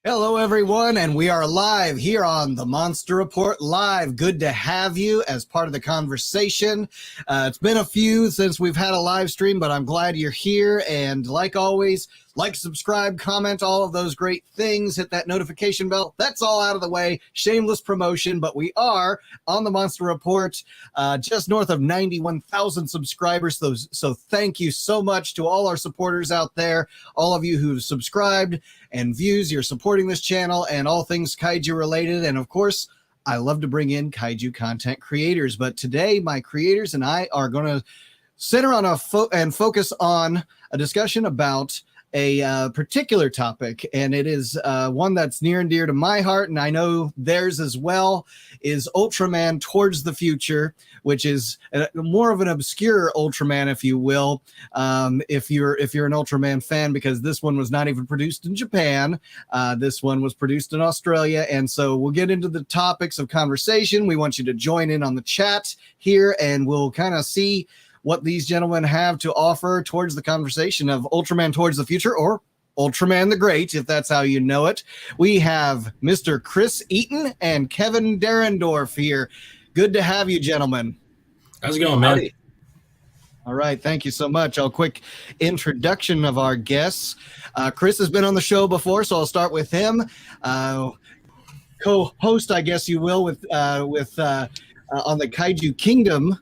Hello, everyone, and we are live here on the Monster Report Live. Good to have you as part of the conversation. It's been a few since we've had a live stream, but I'm glad you're here. And like always, like, subscribe, comment, all of those great things. Hit that notification bell. That's all out of the way. Shameless promotion, but we are on the Monster Report, just north of 91,000 subscribers. So thank you so much to all our supporters out there, all of you who've subscribed and views. You're supporting this channel and all things kaiju related. And of course, I love to bring in kaiju content creators. But today, my creators and I are going to center on and focus on a discussion about a particular topic, and it is one that's near and dear to my heart, and I know theirs as well, is Ultraman Towards the Future, which is more of an obscure Ultraman, if you will, if you're an Ultraman fan, because this one was not even produced in Japan. This one was produced in Australia, and so we'll get into the topics of conversation. We want you to join in on the chat here, and we'll kind of see what these gentlemen have to offer towards the conversation of Ultraman Towards the Future, or Ultraman the Great, if that's how you know it. We have Mr. Chris Eaton and Kevin Derendorf here. Good to have you, gentlemen. How's it going, man? Howdy. All right, thank you so much. A quick introduction of our guests. Chris has been on the show before, so I'll start with him. Co-host, I guess you will, with on the Kaiju Kingdom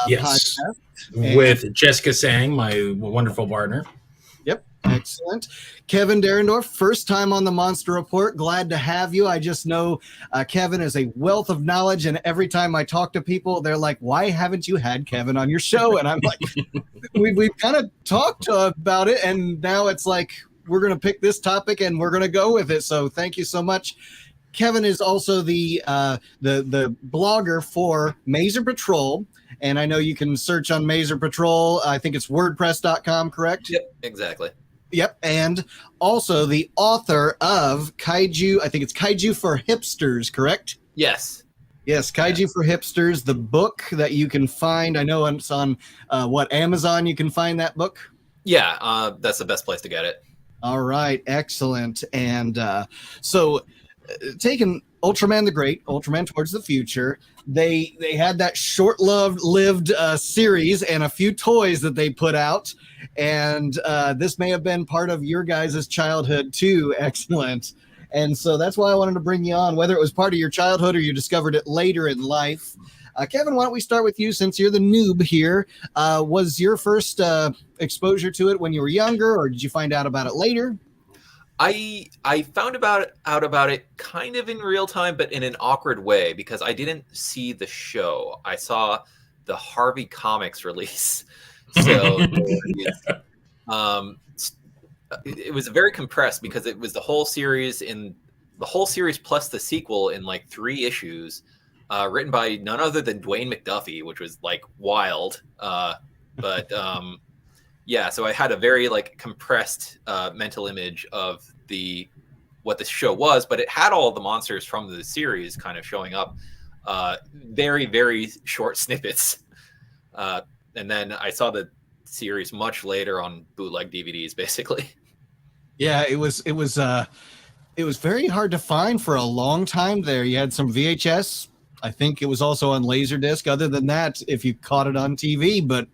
yes. podcast. With Jessica Sang, my wonderful partner. Yep, excellent. Kevin Derendorf, first time on the Monster Report. Glad to have you. I just know Kevin is a wealth of knowledge, and every time I talk to people, they're like, why haven't you had Kevin on your show? And I'm like, we've kind of talked about it, and now it's like, we're going to pick this topic, and we're going to go with it. So thank you so much. Kevin is also the blogger for Mazer Patrol, and I know you can search on Mazer Patrol. I think it's WordPress.com, correct? Yep, exactly. Yep, and also the author of Kaiju, I think it's Kaiju for Hipsters, correct? Yes. Yes, Kaiju for Hipsters, the book that you can find. I know it's on, Amazon you can find that book? Yeah, that's the best place to get it. All right, excellent. And taking Ultraman the Great, Ultraman Towards the Future, they had that short-lived series and a few toys that they put out, and this may have been part of your guys' childhood too. Excellent. And so that's why I wanted to bring you on, whether it was part of your childhood or you discovered it later in life. Kevin, why don't we start with you, since you're the noob here. Was your first exposure to it when you were younger, or did you find out about it later? I found out about it kind of in real time, but in an awkward way, because I didn't see the show. I saw the Harvey Comics release. So it was very compressed, because it was the whole series plus the sequel in like 3 issues, written by none other than Dwayne McDuffie, which was like wild. Yeah, so I had a very like compressed mental image of what the show was, but it had all the monsters from the series kind of showing up, very, very short snippets. And then I saw the series much later on bootleg DVDs, basically. Yeah, it was very hard to find for a long time there. You had some VHS. I think it was also on Laserdisc. Other than that, if you caught it on TV, but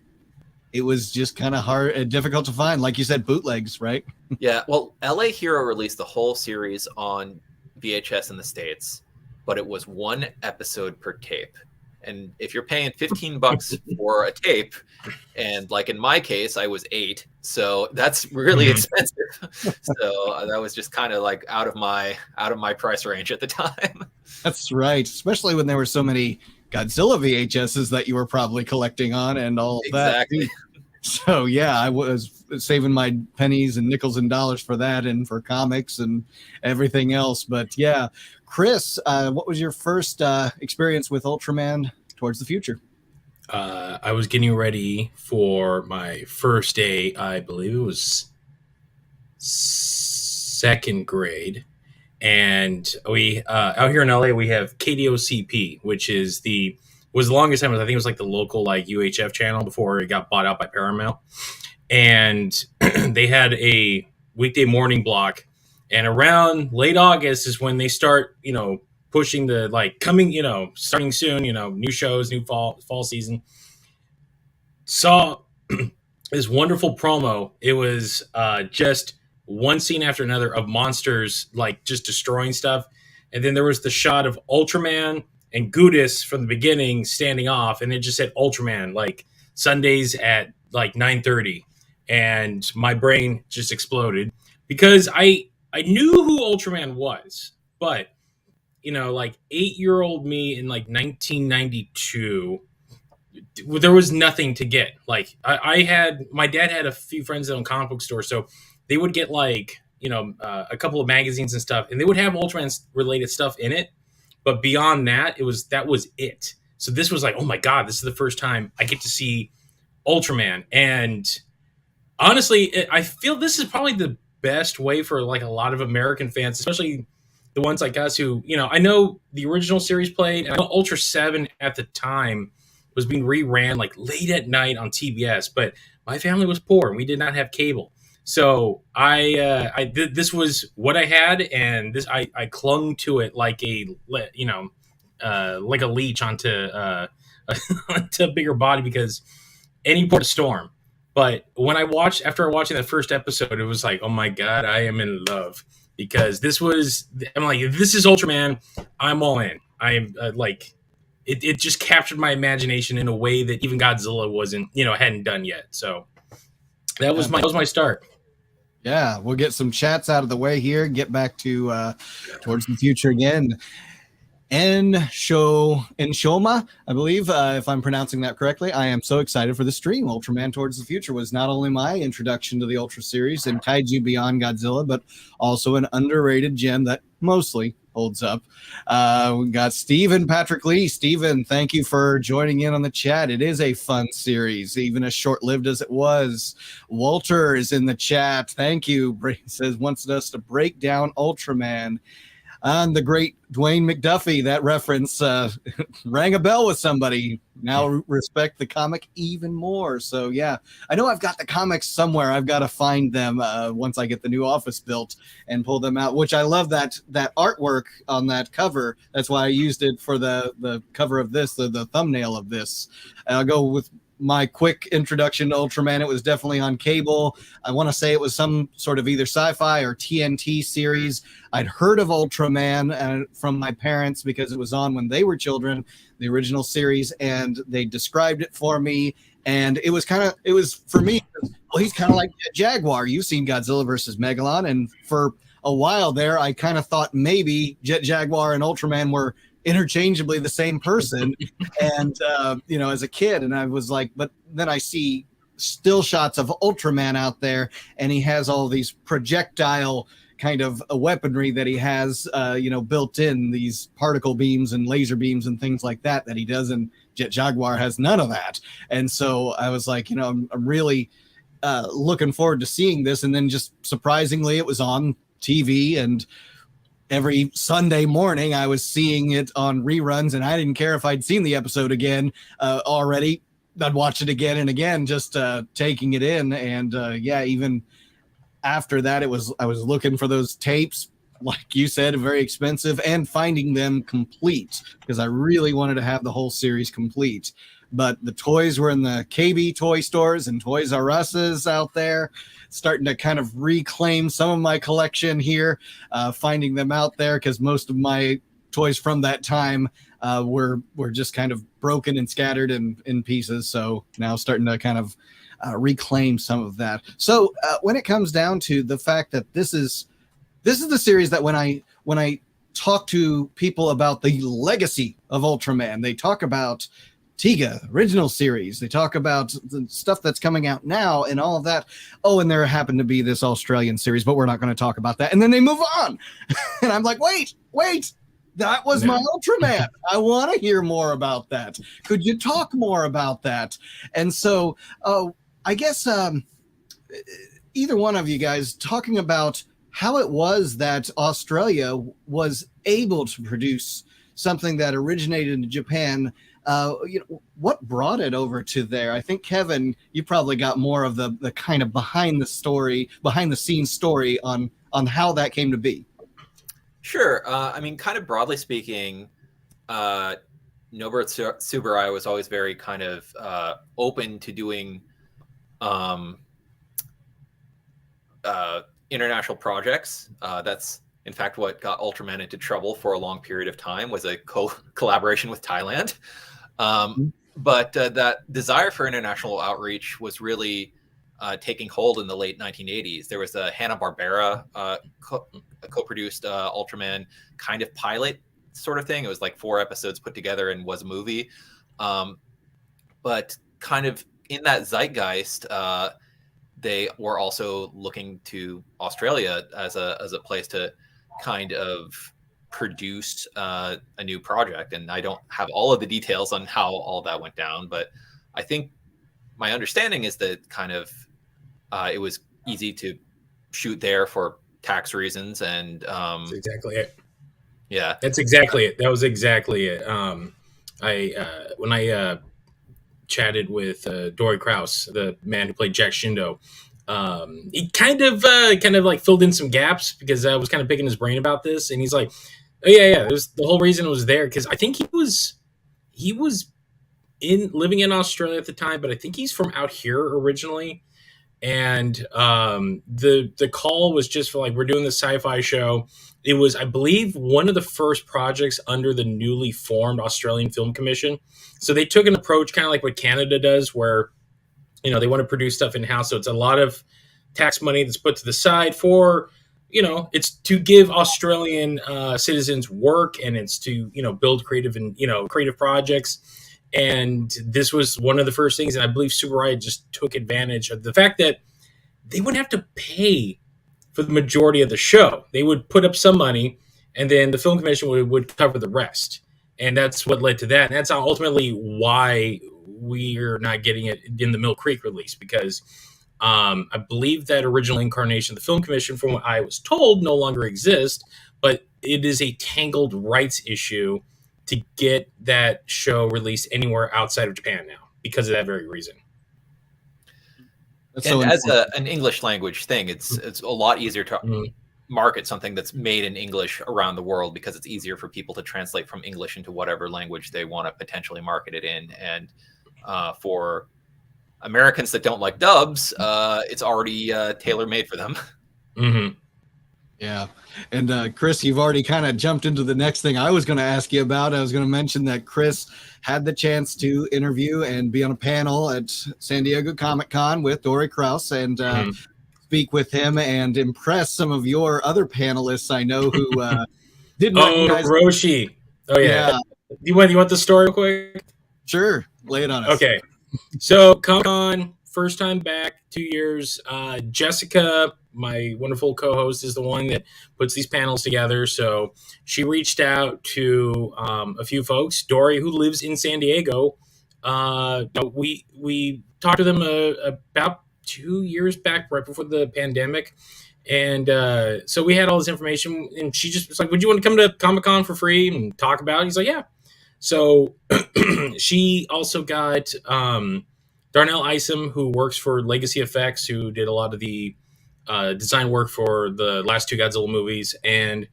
it was just kind of hard and difficult to find. Like you said, bootlegs, right? Yeah. Well, LA Hero released the whole series on VHS in the States, but it was 1 episode per tape. And if you're paying $15 for a tape, and like in my case, I was 8, so that's really expensive. So that was just kind of like out of my price range at the time. That's right. Especially when there were so many Godzilla VHSs that you were probably collecting on and all exactly. that. So yeah, I was saving my pennies and nickels and dollars for that and for comics and everything else. But yeah, Chris, what was your first experience with Ultraman Towards the Future? I was getting ready for my first day. I believe it was 2nd grade. And we out here in LA, we have KDOCP, which was the longest time. I think it was like the local like UHF channel before it got bought out by Paramount. And they had a weekday morning block, And around late August is when they start, pushing the coming, starting soon, new shows, new fall season. Saw this wonderful promo. It was just one scene after another of monsters just destroying stuff, and then there was the shot of Ultraman and Gudis from the beginning standing off, and it just said Ultraman Sundays at 9:30, and my brain just exploded because I knew who Ultraman was, but 8-year-old me in 1992, there was nothing to get. I had, my dad had a few friends that owned comic book stores, so they would get a couple of magazines and stuff, and they would have Ultraman related stuff in it. But beyond that, that was it. So this was oh my God, this is the first time I get to see Ultraman. And honestly, I feel this is probably the best way for a lot of American fans, especially the ones like us who, I know the original series played, and I know Ultra 7 at the time was being reran late at night on TBS, but my family was poor and we did not have cable. So this was what I had, and I clung to it like a leech onto onto a bigger body, because any port of storm. But after watching the first episode, it was oh my God, I am in love, because this is Ultraman. I'm all in. I am it just captured my imagination in a way that even Godzilla wasn't, hadn't done yet. So that was my start. Yeah, we'll get some chats out of the way here. Get back to Towards the Future again. Shoma, I believe, if I'm pronouncing that correctly. I am so excited for the stream. Ultraman Towards the Future was not only my introduction to the Ultra series and Kaiju Beyond Godzilla, but also an underrated gem that mostly holds up. We got Stephen Patrick Lee. Stephen, thank you for joining in on the chat. It is a fun series, even as short-lived as it was. Walter is in the chat. Thank you. He says, wants us to break down Ultraman. And the great Dwayne McDuffie, that reference rang a bell with somebody. Now respect the comic even more. So, yeah, I know I've got the comics somewhere. I've got to find them once I get the new office built and pull them out, which I love that artwork on that cover. That's why I used it for the cover of this, the thumbnail of this. I'll go with my quick introduction to Ultraman. It was definitely on cable. I want to say it was some sort of either sci-fi or TNT series. I'd heard of Ultraman from my parents because it was on when they were children, the original series, and they described it for me. And it was for me, well, he's kind of like Jaguar. You've seen Godzilla versus Megalon. And for a while there, I kind of thought maybe Jet Jaguar and Ultraman were interchangeably the same person. And as a kid, and I was like, but then I see still shots of Ultraman out there, and he has all these projectile kind of a weaponry that he has built in, these particle beams and laser beams and things like that he does, and Jet Jaguar has none of that. And so I was like, I'm really looking forward to seeing this. And then just surprisingly, it was on TV, and every Sunday morning I was seeing it on reruns, and I didn't care if I'd seen the episode again already. I'd watch it again and again, just taking it in. And even after that, I was looking for those tapes, like you said, very expensive, and finding them complete, because I really wanted to have the whole series complete. But the toys were in the KB toy stores and Toys R Us's out there, starting to kind of reclaim some of my collection here, finding them out there, because most of my toys from that time were just kind of broken and scattered in pieces. So now starting to kind of reclaim some of that. So when it comes down to the fact that this is the series that when I talk to people about the legacy of Ultraman, they talk about Tiga, original series. They talk about the stuff that's coming out now and all of that. Oh, and there happened to be this Australian series, but we're not going to talk about that. And then they move on. And I'm like, wait, that was my Ultraman. I want to hear more about that. Could you talk more about that? And so I guess either one of you guys talking about how it was that Australia was able to produce something that originated in Japan. What brought it over to there? I think, Kevin, you probably got more of the kind of behind the scenes story on on how that came to be. Sure. I mean, kind of broadly speaking, Nobuo Tsuburai was always very kind of open to doing international projects. That's in fact what got Ultraman into trouble for a long period of time, was a collaboration with Thailand. But that desire for international outreach was really taking hold in the late 1980s. There was a Hanna-Barbera co-produced Ultraman kind of pilot sort of thing. It was like 4 episodes put together and was a movie. But kind of in that zeitgeist, they were also looking to Australia as a place to kind of produce a new project. And I don't have all of the details on how all that went down, but I think my understanding is that kind of it was easy to shoot there for tax reasons. And that's exactly it. Yeah, that's exactly it. That was exactly it. When I chatted with Dory Krause, the man who played Jack Shindo, he kind of like filled in some gaps, because I was kind of picking his brain about this, and he's like, "Oh yeah, it was, the whole reason it was there because I think he was living in Australia at the time, but I think he's from out here originally." And the call was just for like, we're doing this sci-fi show. It was, I believe, one of the first projects under the newly formed Australian Film Commission. So they took an approach kind of like what Canada does, where, you know, they want to produce stuff in-house. So it's a lot of tax money that's put to the side for, you know, it's to give Australian citizens work, and it's to, you know, build creative projects. And this was one of the first things, and I believe Tsuburaya just took advantage of the fact that they wouldn't have to pay for the majority of the show. They would put up some money, and then the Film Commission would cover the rest. And that's what led to that. And that's ultimately why we're not getting it in the Mill Creek release, because I believe that original incarnation of the Film Commission, from what I was told, no longer exists, but it is a tangled rights issue to get that show released anywhere outside of Japan now, because of that very reason. And as an English language thing, it's a lot easier to market something that's made in English around the world, because it's easier for people to translate from English into whatever language they want to potentially market it in. And for Americans that don't like dubs, it's already tailor-made for them. Mm-hmm. Yeah. And Chris, you've already kind of jumped into the next thing I was going to ask you about. I was going to mention that Chris had the chance to interview and be on a panel at San Diego Comic-Con with Dory Krause, and speak with him and impress some of your other panelists I know who didn't recognize. Hiroshi. Oh, yeah. You want the story real quick? Sure. Lay it on us. Okay. So Comic-Con, first time back, 2 years. Jessica, my wonderful co-host, is the one that puts these panels together. So she reached out to a few folks. Dory, who lives in San Diego, we talked to them about 2 years back, right before the pandemic. And so we had all this information, and she just was like, "Would you want to come to Comic-Con for free and talk about it?" He's like, "Yeah." So she also got Darnell Isom, who works for Legacy Effects, who did a lot of the design work for the last 2 Godzilla movies, and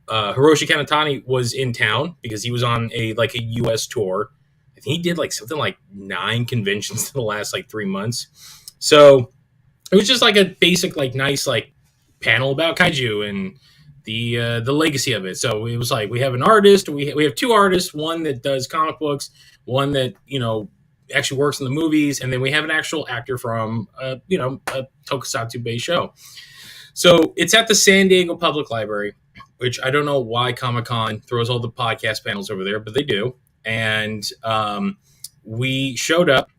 Hiroshi Kanatani was in town because he was on a U.S. tour. I think he did something like 9 conventions in the last 3 months. So it was just a basic nice panel about kaiju and the legacy of it. So it was we have an artist, we have 2 artists, one that does comic books, one that actually works in the movies, and then we have an actual actor from a tokusatsu based show. So it's at the San Diego Public Library, which I don't know why Comic-Con throws all the podcast panels over there, but they do. And we showed up.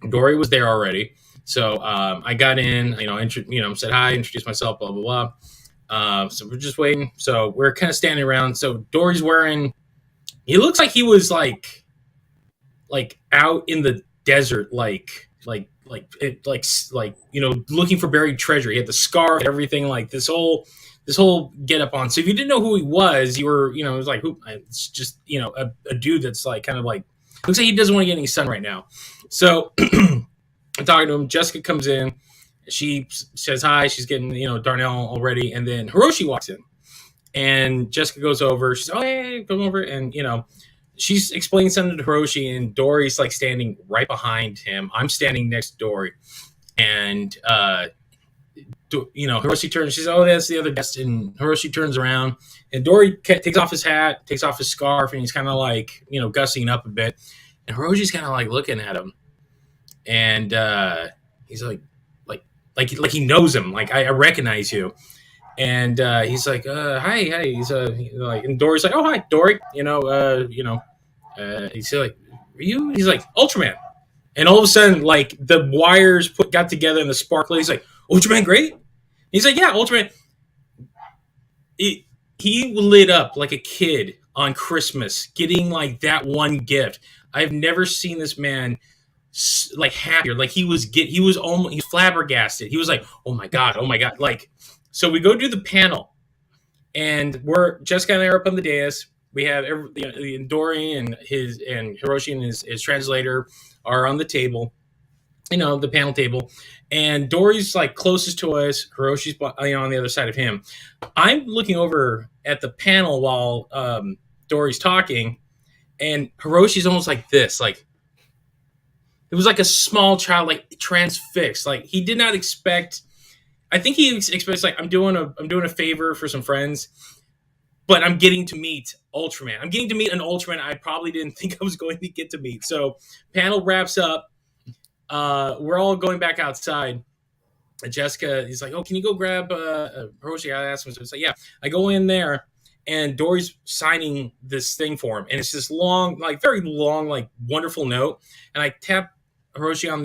Dory was there already. So I got in, said hi, introduced myself, blah, blah, blah. So we're just waiting. So we're kind of standing around. So Dory's wearing, he looks like he was out in the desert, looking for buried treasure. He had the scarf and everything, this whole get up on. So if you didn't know who he was, you were, it was who? It's just, a dude that's looks like he doesn't want to get any sun right now. So I'm talking to him. Jessica comes in, She says hi. She's getting, Darnell already. And then Hiroshi walks in. And Jessica goes over. She's, oh, hey, come over. And, she's explaining something to Hiroshi. And Dory's like standing right behind him. I'm standing next to Dory. And, Hiroshi turns. She's, oh, that's the other guest. And Hiroshi turns around. And Dory takes off his hat, takes off his scarf. And he's kind of like, gussing up a bit. And Hiroshi's kind of like looking at him. And he's like he knows him. Like, I recognize you. And he's like, hi. He's like, and Dory's like, oh, hi, Dory. He's like, are you? He's like, Ultraman. And all of a sudden, like, the wires got together and the sparkle. He's like, Ultraman, great. He's like, yeah, Ultraman. He lit up like a kid on Christmas, getting like that one gift. I've never seen this man like happier. Like he was flabbergasted. He was like, oh my god. Like, so we go do the panel, and Jessica and I are up on the dais. We have Dory and Hiroshi and his translator are on the table, the panel table, and Dory's like closest to us. Hiroshi's on the other side of him. I'm looking over at the panel while Dory's talking, and Hiroshi's almost like this, like. It was like a small child, like transfixed. Like he did not expect. I think he expects like I'm doing a favor for some friends, but I'm getting to meet Ultraman. I'm getting to meet an Ultraman I probably didn't think I was going to get to meet. So panel wraps up. We're all going back outside. Jessica is like, oh, can you go grab Hiroshi? I asked him. So it's like, yeah. I go in there, and Dory's signing this thing for him, and it's this long, like very long, like wonderful note. And I tap Hiroshi on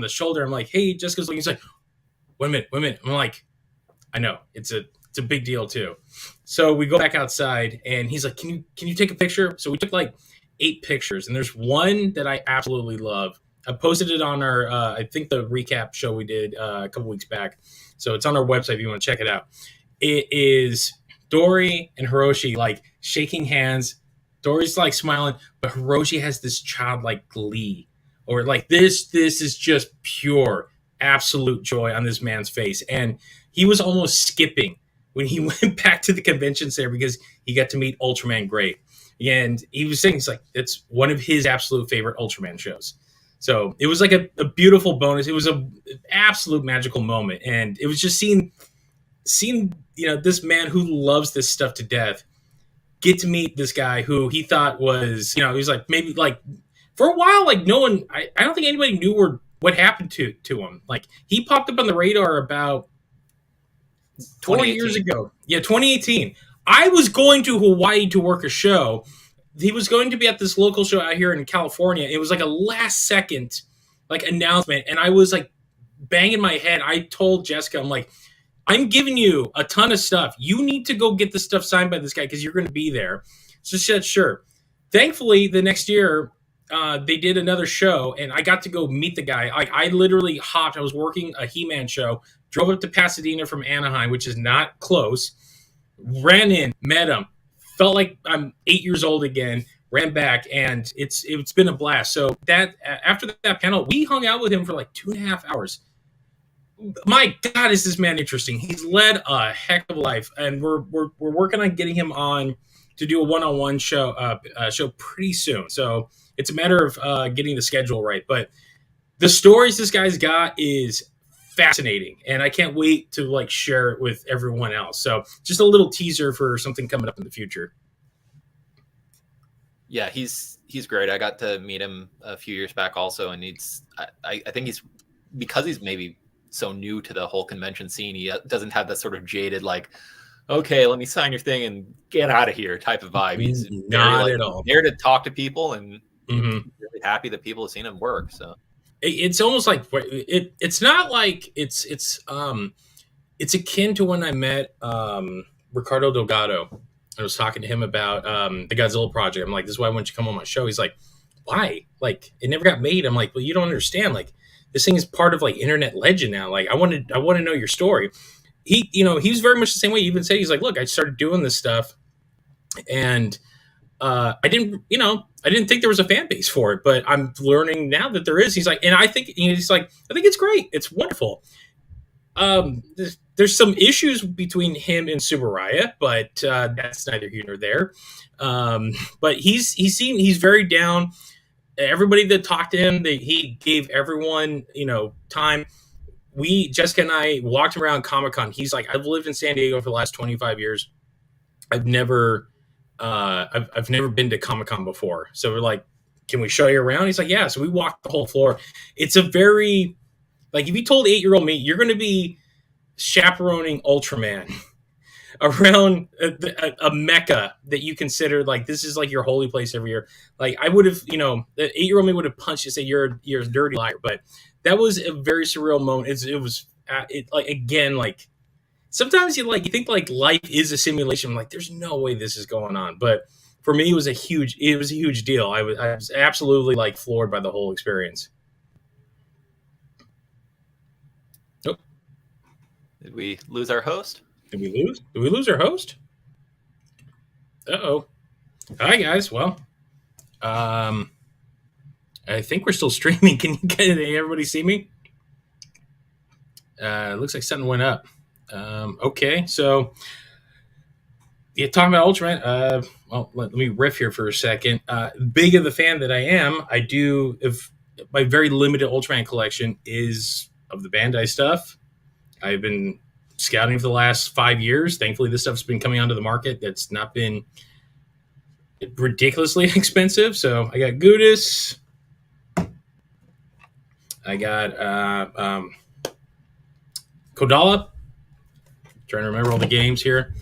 the shoulder. I'm like, hey, Jessica's looking. He's like, wait a minute. I'm like, I know it's a big deal too. So we go back outside, and he's like, can you take a picture? So we took like 8 pictures, and there's one that I absolutely love. I posted it on our, I think the recap show we did a couple weeks back. So it's on our website if you want to check it out. It is Dory and Hiroshi like shaking hands. Dory's like smiling, but Hiroshi has this childlike glee, or like this is just pure, absolute joy on this man's face. And he was almost skipping when he went back to the convention center because he got to meet Ultraman Great. And he was saying, it's like, it's one of his absolute favorite Ultraman shows. So it was like a beautiful bonus. It was an absolute magical moment. And it was just seeing, this man who loves this stuff to death get to meet this guy who he thought was, he was like, maybe like for a while, like no one, I don't think anybody knew what happened to him. Like he popped up on the radar about 4 years ago. Yeah, 2018. I was going to Hawaii to work a show. He was going to be at this local show out here in California. It was like a last second like announcement. And I was like banging my head. I told Jessica, I'm like, I'm giving you a ton of stuff. You need to go get this stuff signed by this guy because you're going to be there. So she said, sure. Thankfully, the next year, they did another show, and I got to go meet the guy. I literally hopped. I was working a He-Man show, drove up to Pasadena from Anaheim, which is not close, ran in, met him, felt like I'm 8 years old again, ran back, and it's been a blast. So that after that panel, we hung out with him for like 2.5 hours. My God, is this man interesting? He's led a heck of a life, and we're working on getting him on to do a one-on-one show pretty soon. So it's a matter of getting the schedule right. But the stories this guy's got is fascinating, and I can't wait to like share it with everyone else. So just a little teaser for something coming up in the future. Yeah, he's great. I got to meet him a few years back also, and I think because he's maybe so new to the whole convention scene, he doesn't have that sort of jaded like, okay, let me sign your thing and get out of here type of vibe. He's not at all there to talk to people, and really happy that people have seen him work. So it's almost like it's not like it's akin to when I met Ricardo Delgado. I was talking to him about the Godzilla project. I'm like, this is why I want you to come on my show. He's like, why? Like, it never got made. I'm like, well, you don't understand. Like, this thing is part of like internet legend now. Like, I want to know your story. He was very much the same way. He even said, he's like, look, I started doing this stuff, and I didn't think there was a fan base for it, but I'm learning now that there is. He's like, and I think it's great. It's wonderful. There's some issues between him and Subaraya, but that's neither here nor there. But he's very down. Everybody that talked to him, he gave everyone time. Jessica and I walked around Comic-Con. He's like, I've lived in San Diego for the last 25 years. I've never been to Comic-Con before. So we're like, can we show you around? He's like, yeah. So we walked the whole floor. It's a very, like, if you told 8-year-old me, you're going to be chaperoning Ultraman around a mecca that you consider like this is like your holy place every year. Like I would have, the 8-year-old me would have punched you and say you're a dirty liar. But that was a very surreal moment. It was like again, like sometimes you think like life is a simulation. I'm like, there's no way this is going on. But for me, it was a huge deal. I was absolutely like floored by the whole experience. Nope. Did we lose our host? Did we lose our host? Uh-oh. Hi guys. Well, I think we're still streaming. Can everybody see me? Looks like something went up. Okay, so yeah, talking about Ultraman. Well, let me riff here for a second. Big of the fan that I am, I do. If my very limited Ultraman collection is of the Bandai stuff. I've been scouting for the last 5 years. Thankfully, this stuff's been coming onto the market. That's not been ridiculously expensive. So I got Gudis. I got Kodala. Trying to remember all the games here.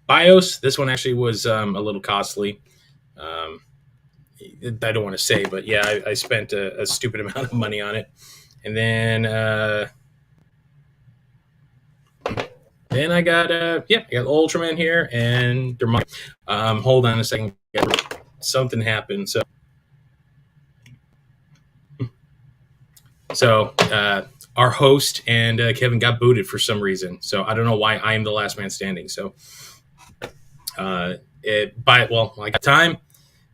BIOS. This one actually was a little costly. I don't want to say, but yeah, I spent a stupid amount of money on it. And then I got Ultraman here and hold on a second. Something happened. So our host and Kevin got booted for some reason. So I don't know why I am the last man standing. So I got time.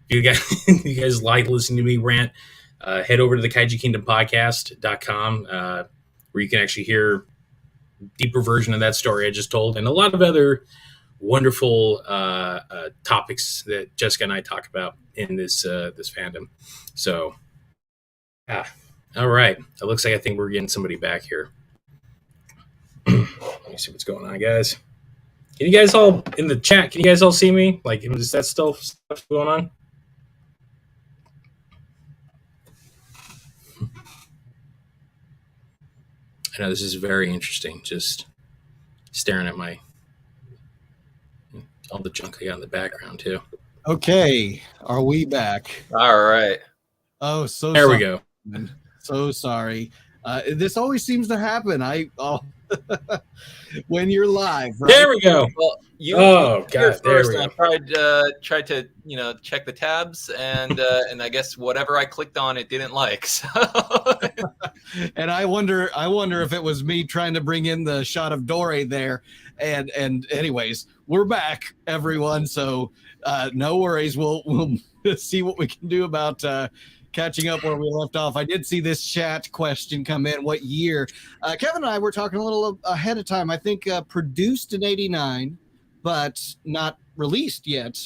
If you guys like listening to me rant, head over to the kaijukingdompodcast.com where you can actually hear deeper version of that story I just told and a lot of other wonderful topics that Jessica and I talk about in this fandom. So, all right. It looks like I think we're getting somebody back here. Let me see what's going on, guys. Can you guys all in the chat? Can you guys all see me? Like, is that still stuff going on? I know this is very interesting. Just staring at all the junk I got in the background too. Okay, are we back? All right. Oh, so there sorry. We go. So sorry. This always seems to happen. When you're live, right? There we go. Well, God, there we go. I tried to check the tabs and I guess whatever I clicked on it didn't like. So. And I wonder if it was me trying to bring in the shot of Dore there. And anyways, we're back, everyone. So no worries. We'll see what we can do about catching up where we left off. I did see this chat question come in. What year? Kevin and I were talking a little ahead of time. I think produced in '89, but not released yet.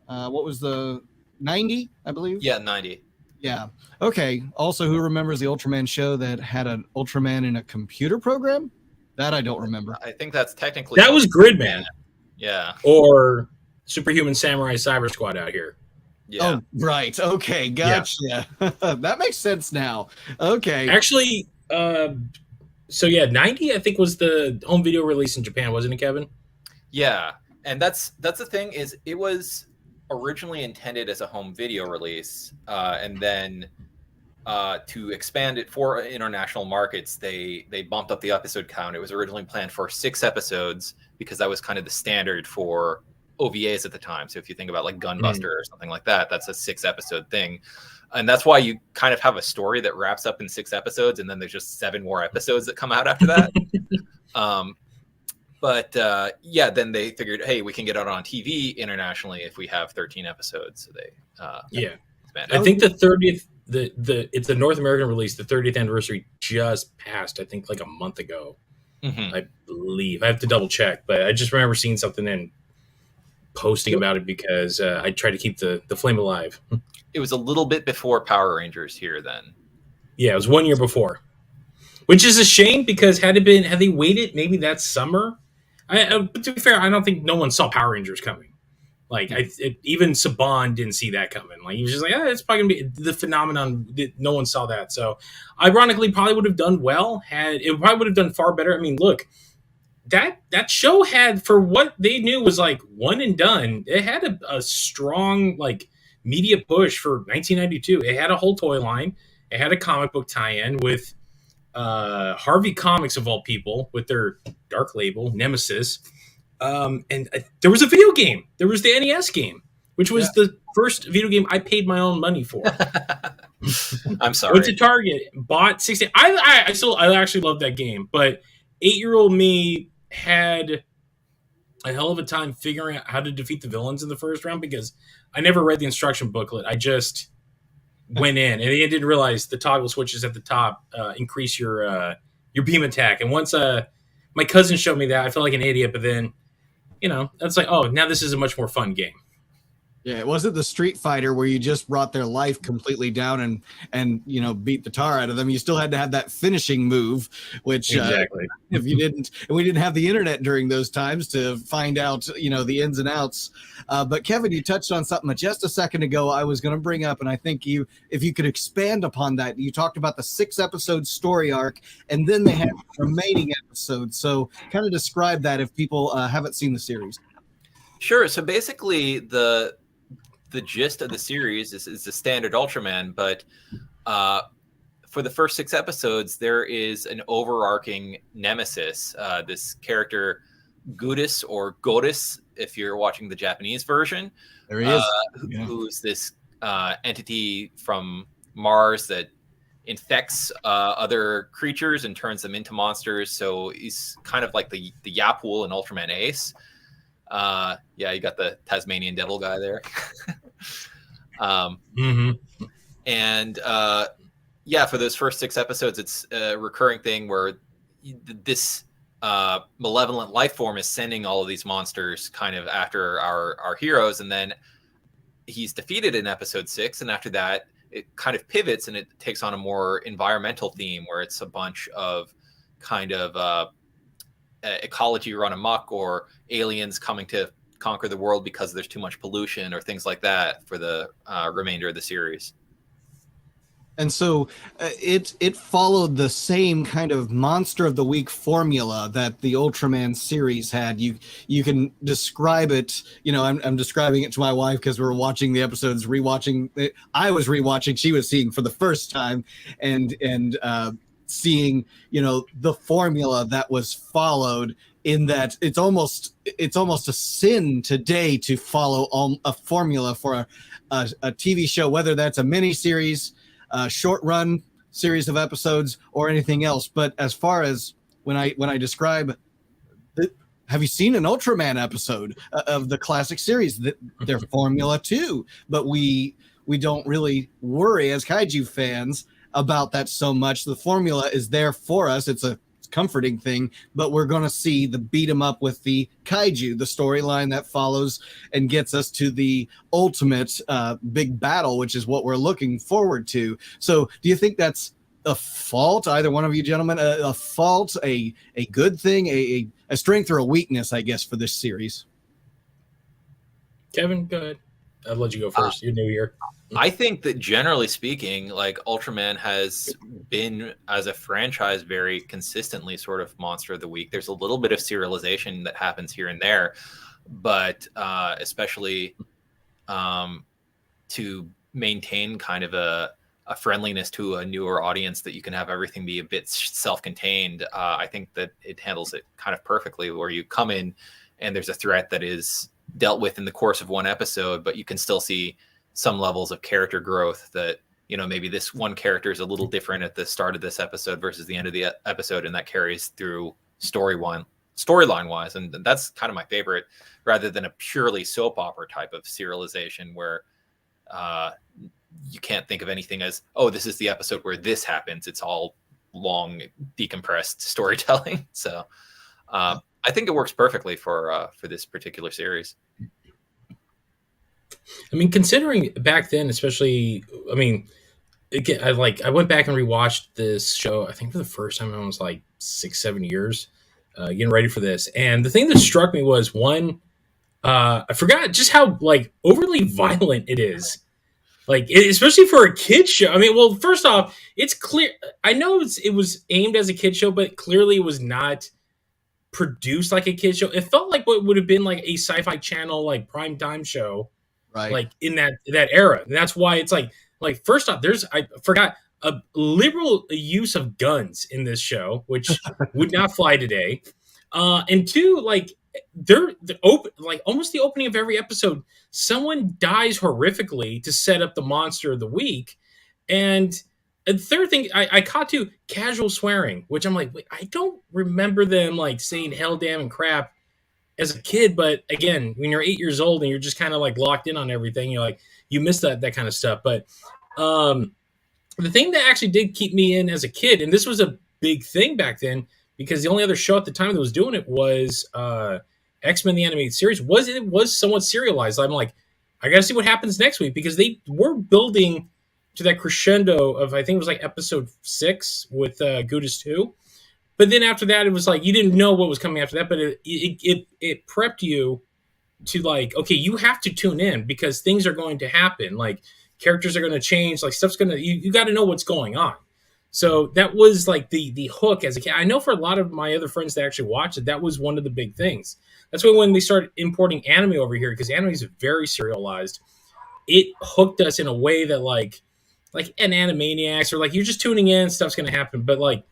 What was the 90? I believe. Yeah, 90. Yeah. Okay. Also, who remembers the Ultraman show that had an Ultraman in a computer program? That I don't remember. I think that's technically that was Gridman. Yeah. Or Superhuman Samurai Cyber Squad out here. Yeah. Oh, right. Okay. Gotcha. Yeah. That makes sense now. Okay. Actually, 90, I think, was the home video release in Japan, wasn't it, Kevin? Yeah. And that's the thing is it was originally intended as a home video release. And then to expand it for international markets, they bumped up the episode count. It was originally planned for 6 episodes because that was kind of the standard for OVAs at the time. So if you think about like Gunbuster or something like that, that's a 6-episode thing. And that's why you kind of have a story that wraps up in 6 episodes and then there's just 7 more episodes that come out after that. Then they figured, hey, we can get it on TV internationally if we have 13 episodes. So they I think the it's a North American release. The 30th anniversary just passed, I think, like a month ago. Mm-hmm. I believe. I have to double check, but I just remember seeing something and posting about it because I try to keep the flame alive. It was a little bit before Power Rangers here then. Yeah, it was 1 year before, which is a shame because had they waited maybe that summer. But to be fair, I don't think no one saw Power Rangers coming. Like even Saban didn't see that coming. Like he was just like, it's probably gonna be the phenomenon. No one saw that. So, ironically, probably would have done well. Probably would have done far better. I mean, look, that show had, for what they knew was like one and done. It had a strong like media push for 1992. It had a whole toy line. It had a comic book tie-in with Harvey Comics of all people with their dark label Nemesis. And there was a video game. There was the NES game, which was the first video game I paid my own money for. I'm sorry. Went to Target, bought 60. I actually love that game, but 8-year-old me had a hell of a time figuring out how to defeat the villains in the first round because I never read the instruction booklet. I just went in, and I didn't realize the toggle switches at the top increase your beam attack. And once my cousin showed me that, I felt like an idiot, but then that's like, oh, now this is a much more fun game. Yeah, it wasn't the Street Fighter where you just brought their life completely down and beat the tar out of them. You still had to have that finishing move, which exactly. If you didn't, and we didn't have the internet during those times to find out the ins and outs. But Kevin, you touched on something just a second ago I was going to bring up, and I think if you could expand upon that. You talked about the 6-episode story arc, and then they had remaining episodes. So kind of describe that if people haven't seen the series. Sure. So basically, the gist of the series is the standard Ultraman, but for the first 6 episodes, there is an overarching nemesis. This character, Gudis or Godis, if you're watching the Japanese version, there he is, who's this entity from Mars that infects other creatures and turns them into monsters. So he's kind of like the Yapul in Ultraman Ace. You got the Tasmanian devil guy there. And for those first 6 episodes, it's a recurring thing where this malevolent life form is sending all of these monsters kind of after our heroes, and then he's defeated in episode 6, and after that it kind of pivots and it takes on a more environmental theme where it's a bunch of kind of ecology run amok, or aliens coming to conquer the world because there's too much pollution, or things like that for the remainder of the series. And so it followed the same kind of Monster of the Week formula that the Ultraman series had. You can describe it. I'm describing it to my wife because we're watching the episodes, rewatching. I was rewatching. She was seeing for the first time, and seeing the formula that was followed. In that it's almost a sin today to follow a formula for a TV show, whether that's a mini series, short run series of episodes, or anything else. But as far as when I describe, have you seen an Ultraman episode of the classic series? Their formula too, but we don't really worry as kaiju fans about that so much. The formula is there for us. It's a comforting thing, but we're going to see the beat 'em up with the kaiju, the storyline that follows and gets us to the ultimate big battle, which is what we're looking forward to. So do you think that's a fault, either one of you gentlemen, a fault, a good thing, a strength or a weakness, I guess, for this series? Kevin, go ahead. I'll let you go first. You're new here. I think that generally speaking, like, Ultraman has been, as a franchise, very consistently sort of Monster of the Week. There's a little bit of serialization that happens here and there, but especially to maintain kind of a friendliness to a newer audience, that you can have everything be a bit self-contained. I think that it handles it kind of perfectly, where you come in and there's a threat that is dealt with in the course of one episode, but you can still see some levels of character growth that, maybe this one character is a little different at the start of this episode versus the end of the episode, and that carries through storyline wise. And that's kind of my favorite, rather than a purely soap opera type of serialization where you can't think of anything as, oh, this is the episode where this happens. It's all long, decompressed storytelling. So I think it works perfectly for this particular series. I mean, considering back then, especially, I mean, again, I went back and rewatched this show. I think for the first time, I was like 6, 7 years, getting ready for this. And the thing that struck me was one, I forgot just how like overly violent it is. Like, especially for a kid show. I mean, well, first off, it's clear. I know it was aimed as a kid show, but clearly it was not produced like a kid show. It felt like what would have been like a Sci-Fi Channel like prime time show, Right. like in that era. And that's why it's like first off, I forgot a liberal use of guns in this show, which would not fly today. And two, like they're open, like almost the opening of every episode, someone dies horrifically to set up the monster of the week. And the third thing I caught too, casual swearing, which I'm like, wait, I don't remember them like saying hell, damn, and crap as a kid. But again, when you're 8 years old and you're just kind of like locked in on everything, you're like, you miss that kind of stuff. But the thing that actually did keep me in as a kid, and this was a big thing back then, because the only other show at the time that was doing it was X-Men the Animated Series. It was somewhat serialized. I'm like, I gotta see what happens next week, because they were building to that crescendo of, I think it was like episode 6 with Gudis 2. But then after that, it was like you didn't know what was coming after that, but it prepped you to like, okay, you have to tune in because things are going to happen. Like characters are going to change, like stuff's going to, you got to know what's going on. So that was like the hook as a kid. I know for a lot of my other friends that actually watched it, that was one of the big things. That's when they started importing anime over here, because anime is very serialized. It hooked us in a way that like an Animaniacs, or like you're just tuning in, stuff's going to happen. But like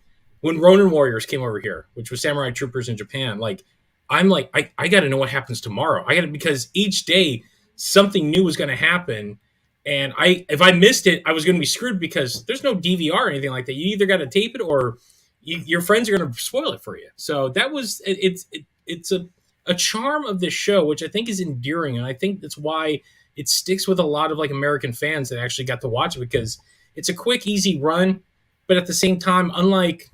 when Ronin Warriors came over here, which was Samurai Troopers in Japan, like I'm like, I got to know what happens tomorrow. Because each day something new was going to happen. And if I missed it, I was going to be screwed, because there's no DVR or anything like that. You either got to tape it, or your friends are going to spoil it for you. So that was, it's a charm of this show, which I think is endearing. And I think that's why it sticks with a lot of like American fans that actually got to watch it, because it's a quick, easy run. But at the same time, unlike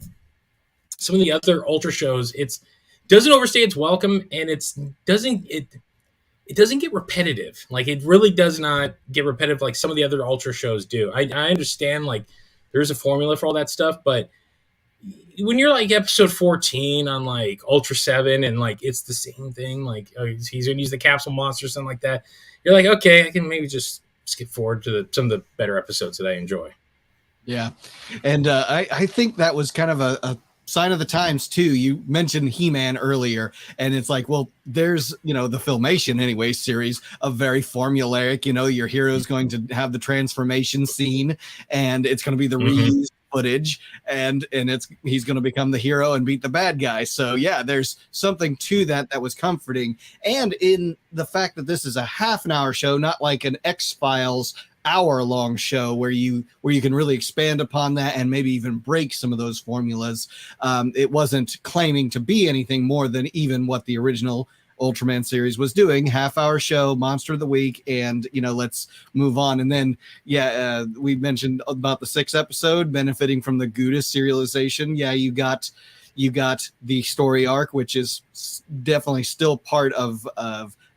some of the other Ultra shows, it doesn't overstay its welcome, and it doesn't get repetitive. Like it really does not get repetitive like some of the other Ultra shows do. I understand like there's a formula for all that stuff, but when you're like episode 14 on like Ultra 7 and like it's the same thing, like he's gonna use the capsule monster or something like that, you're like, okay, I can maybe just skip forward to some of the better episodes that I enjoy. Yeah. And I think that was kind of a sign of the times too. You mentioned He-Man earlier, and it's like, well, there's, the Filmation anyway series of very formulaic, your hero's going to have the transformation scene, and it's going to be the reused footage, and he's going to become the hero and beat the bad guy. So yeah, there's something to that was comforting. And in the fact that this is a half an hour show, not like an X-Files hour-long show where you can really expand upon that and maybe even break some of those formulas. It wasn't claiming to be anything more than even what the original Ultraman series was doing. Half-hour show, monster of the week, and let's move on. And then we mentioned about the 6th episode benefiting from the Gudis serialization. Yeah, you got the story arc, which is definitely still part of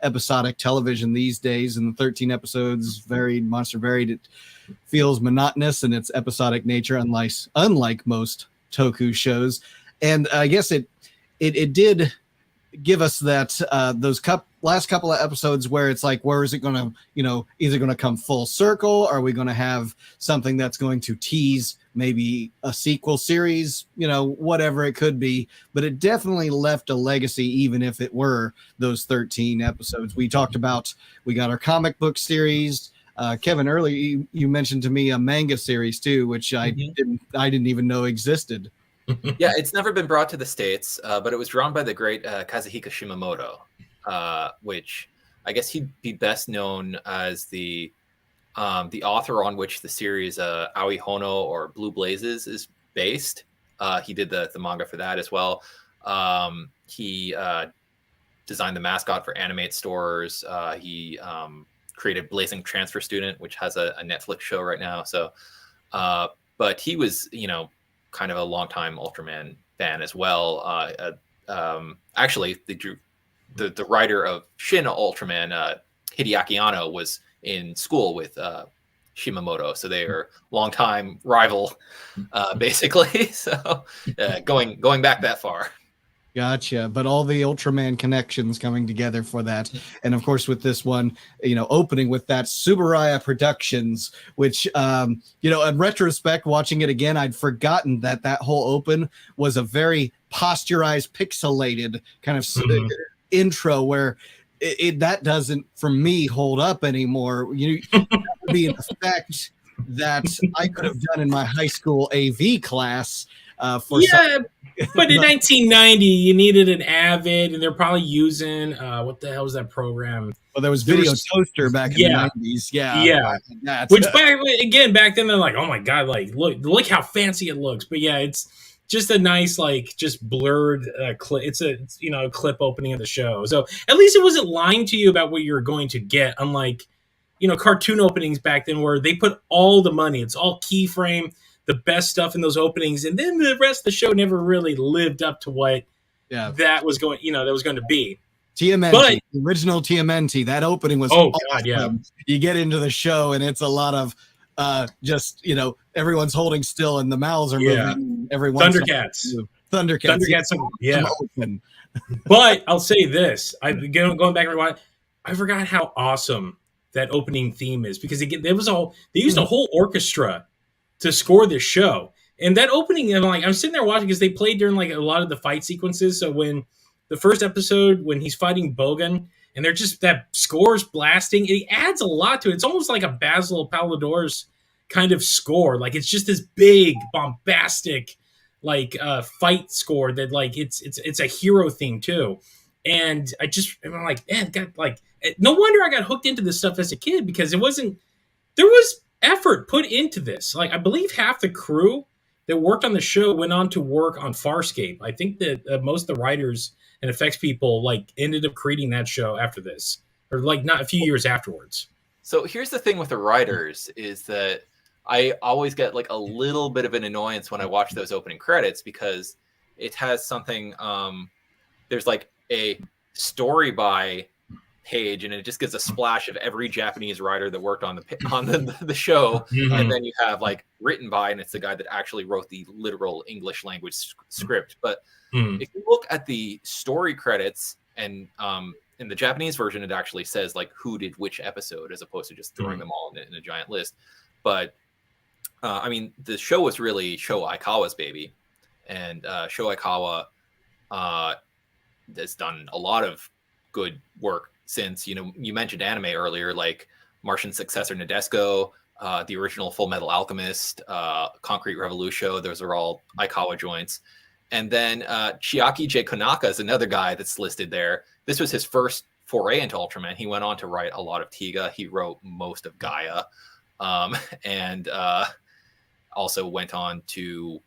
episodic television these days, and the 13 episodes monster varied. It feels monotonous in its episodic nature, unlike most Toku shows. And I guess it did give us that those last couple of episodes where it's like, where is it going to, either going to come full circle? Are we going to have something that's going to tease maybe a sequel series, whatever it could be? But it definitely left a legacy, even if it were those 13 episodes. We got our comic book series. Kevin, earlier you mentioned to me a manga series too, which I didn't even know existed. Yeah, it's never been brought to the States, but it was drawn by the great Kazuhiko Shimamoto, which I guess he'd be best known as the author on which the series Aoi Hono or Blue Blazes is based. He did the manga for that as well. He designed the mascot for Animate stores. He created Blazing Transfer Student, which has a Netflix show right now. So, but he was, kind of a longtime Ultraman fan as well. Actually, the writer of Shin Ultraman, Hideaki Anno, was in school with Shimamoto, so they are longtime rival, basically. So going back that far. Gotcha. But all the Ultraman connections coming together for that. And of course, with this one, opening with that Subaraya Productions, which, in retrospect, watching it again, I'd forgotten that whole open was a very posturized, pixelated kind of intro where that doesn't, for me, hold up anymore. That would be an effect that I could have done in my high school AV class. But in 1990, you needed an Avid, and they're probably using what the hell was that program? Well, there was Video Toaster back in the 90s. Yeah. Which back then they're like, oh my god, like look how fancy it looks. But yeah, it's just a nice just blurred clip. It's a clip opening of the show. So at least it wasn't lying to you about what you're going to get, unlike cartoon openings back then where they put all the money. It's all keyframe, the best stuff in those openings, and then the rest of the show never really lived up to what that was going to be. TMNT, the original TMNT, that opening was God, awesome. yeah. You get into the show and it's a lot of everyone's holding still and the mouths are moving. Thundercats. Thundercats. Yeah. But I'll say this: going back and rewind, I forgot how awesome that opening theme is, because they used a whole orchestra to score this show. And that opening, I'm sitting there watching because they played during a lot of the fight sequences. So when the first episode, when he's fighting Bogan and they're just, that score's blasting, it adds a lot to it. It's almost like a Basil Pallador's kind of score. It's just this big, bombastic, fight score that it's a hero thing too. And I'm like, man, no wonder I got hooked into this stuff as a kid, because there was effort put into this. I believe half the crew that worked on the show went on to work on Farscape. I think that most of the writers and effects people ended up creating that show after this, or not a few years afterwards. So here's the thing with the writers is that I always get a little bit of an annoyance when I watch those opening credits, because it has something, there's a story by page, and it just gives a splash of every Japanese writer that worked on the show. Mm-hmm. And then you have written by, and it's the guy that actually wrote the literal English language script. But if you look at the story credits, and in the Japanese version, it actually says who did which episode, as opposed to just throwing them all in a giant list. But the show was really Sho Aikawa's baby, and Sho Aikawa has done a lot of good work since. You mentioned anime earlier, Martian Successor Nadesico, the original Full Metal Alchemist, Concrete Revolution. Those are all Aikawa joints. And then Chiaki J. Konaka is another guy that's listed there. This was his first foray into Ultraman. He went on to write a lot of Tiga. He wrote most of Gaia, and also went on to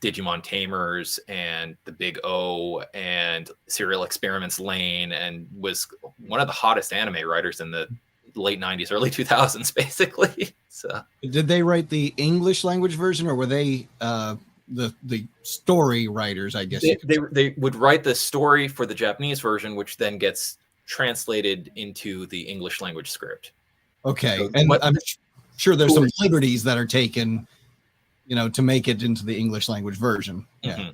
Digimon Tamers and The Big O and Serial Experiments Lane, and was one of the hottest anime writers in the late 90s, early 2000s, basically. So, did they write the English language version, or were they the story writers? I guess they would write the story for the Japanese version, which then gets translated into the English language script. Okay, so and I'm sure there's some liberties that are taken, to make it into the English language version. Yeah. Mm-hmm.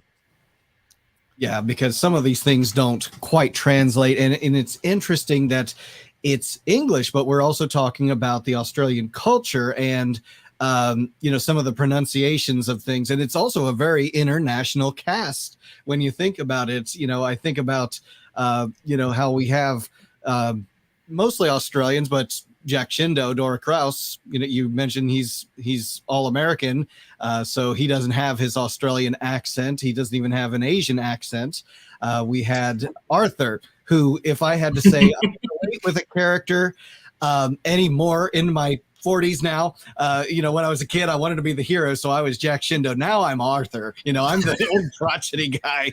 Yeah, because some of these things don't quite translate. And it's interesting that it's English, but we're also talking about the Australian culture and, some of the pronunciations of things. And it's also a very international cast when you think about it. I think about, how we have mostly Australians, but Jack Shindo, Dora Kraus, you mentioned he's all American, so he doesn't have his Australian accent. He doesn't even have an Asian accent. We had Arthur, who, if I had to say with a character anymore in my 40s now. When I was a kid, I wanted to be the hero, so I was Jack Shindo. Now I'm Arthur. I'm the crotchety guy.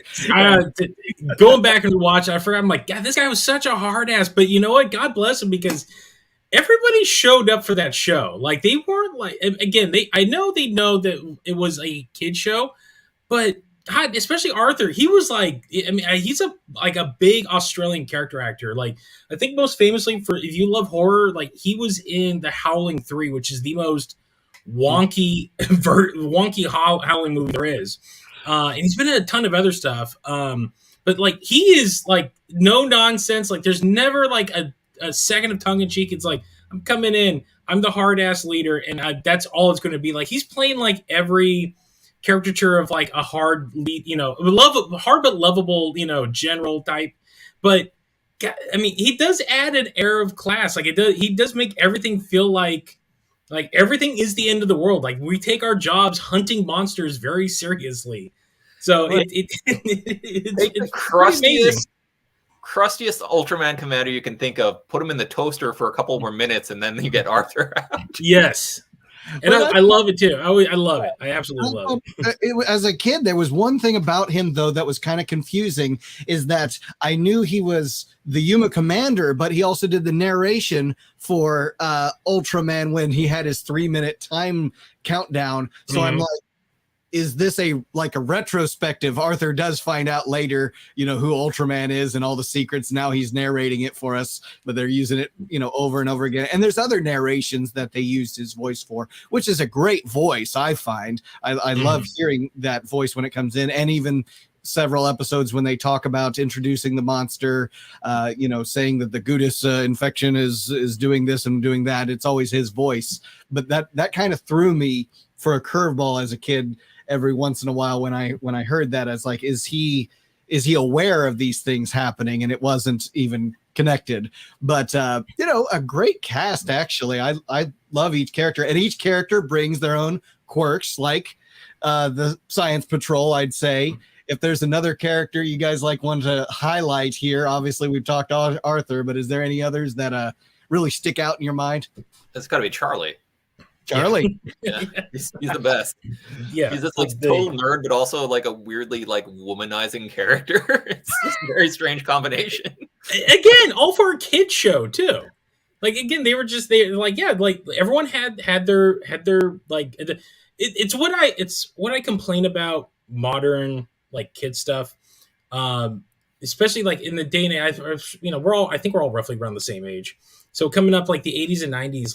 Going back and watch, I forgot. I'm like, God, this guy was such a hard ass. But you know what? God bless him, because everybody showed up for that show. Like, they weren't like, again, I know they know that it was a kid show, but God, especially Arthur, he was like, I mean, he's a big Australian character actor. Like, I think most famously, for if you love horror, like, he was in The Howling 3, which is the most wonky Howling movie there is. And he's been in a ton of other stuff. But like, he is like no nonsense. Like, there's never like a second of tongue in cheek. It's like, I'm coming in, I'm the hard ass leader, and that's all it's going to be. Like, he's playing like every caricature of like a hard lead, hard but lovable, general type. But I mean, he does add an air of class. Like, he does make everything feel like everything is the end of the world. Like, we take our jobs hunting monsters very seriously. So it's the crustiest Ultraman commander you can think of, put him in the toaster for a couple more minutes, and then you get Arthur out. Yes. And I love it too. I love it. I absolutely love it. As a kid, there was one thing about him, though, that was kind of confusing, is that I knew he was the Yuma commander, but he also did the narration for Ultraman when he had his 3-minute time countdown. So I'm like, is this a retrospective? Arthur does find out later, who Ultraman is and all the secrets. Now he's narrating it for us, but they're using it, over and over again. And there's other narrations that they used his voice for, which is a great voice. I find I love hearing that voice when it comes in, and even several episodes when they talk about introducing the monster, saying that the Gudis infection is doing this and doing that. It's always his voice. But that kind of threw me for a curveball as a kid. Every once in a while, when I heard that, I was like, is he aware of these things happening? And it wasn't even connected. But a great cast, actually. I love each character, and each character brings their own quirks, like the Science Patrol, I'd say. If there's another character you guys want to highlight here, obviously we've talked Arthur, but is there any others that really stick out in your mind? It's got to be Charlie. Charlie. Yeah, he's the best. Yeah, he's this total nerd, but also like a weirdly womanizing character. It's just a very strange combination. Again, all for a kid show too. Like, again, everyone had their it's what I complain about modern kid stuff, especially in the day and age. I think we're all roughly around the same age. So coming up the 80s and 90s,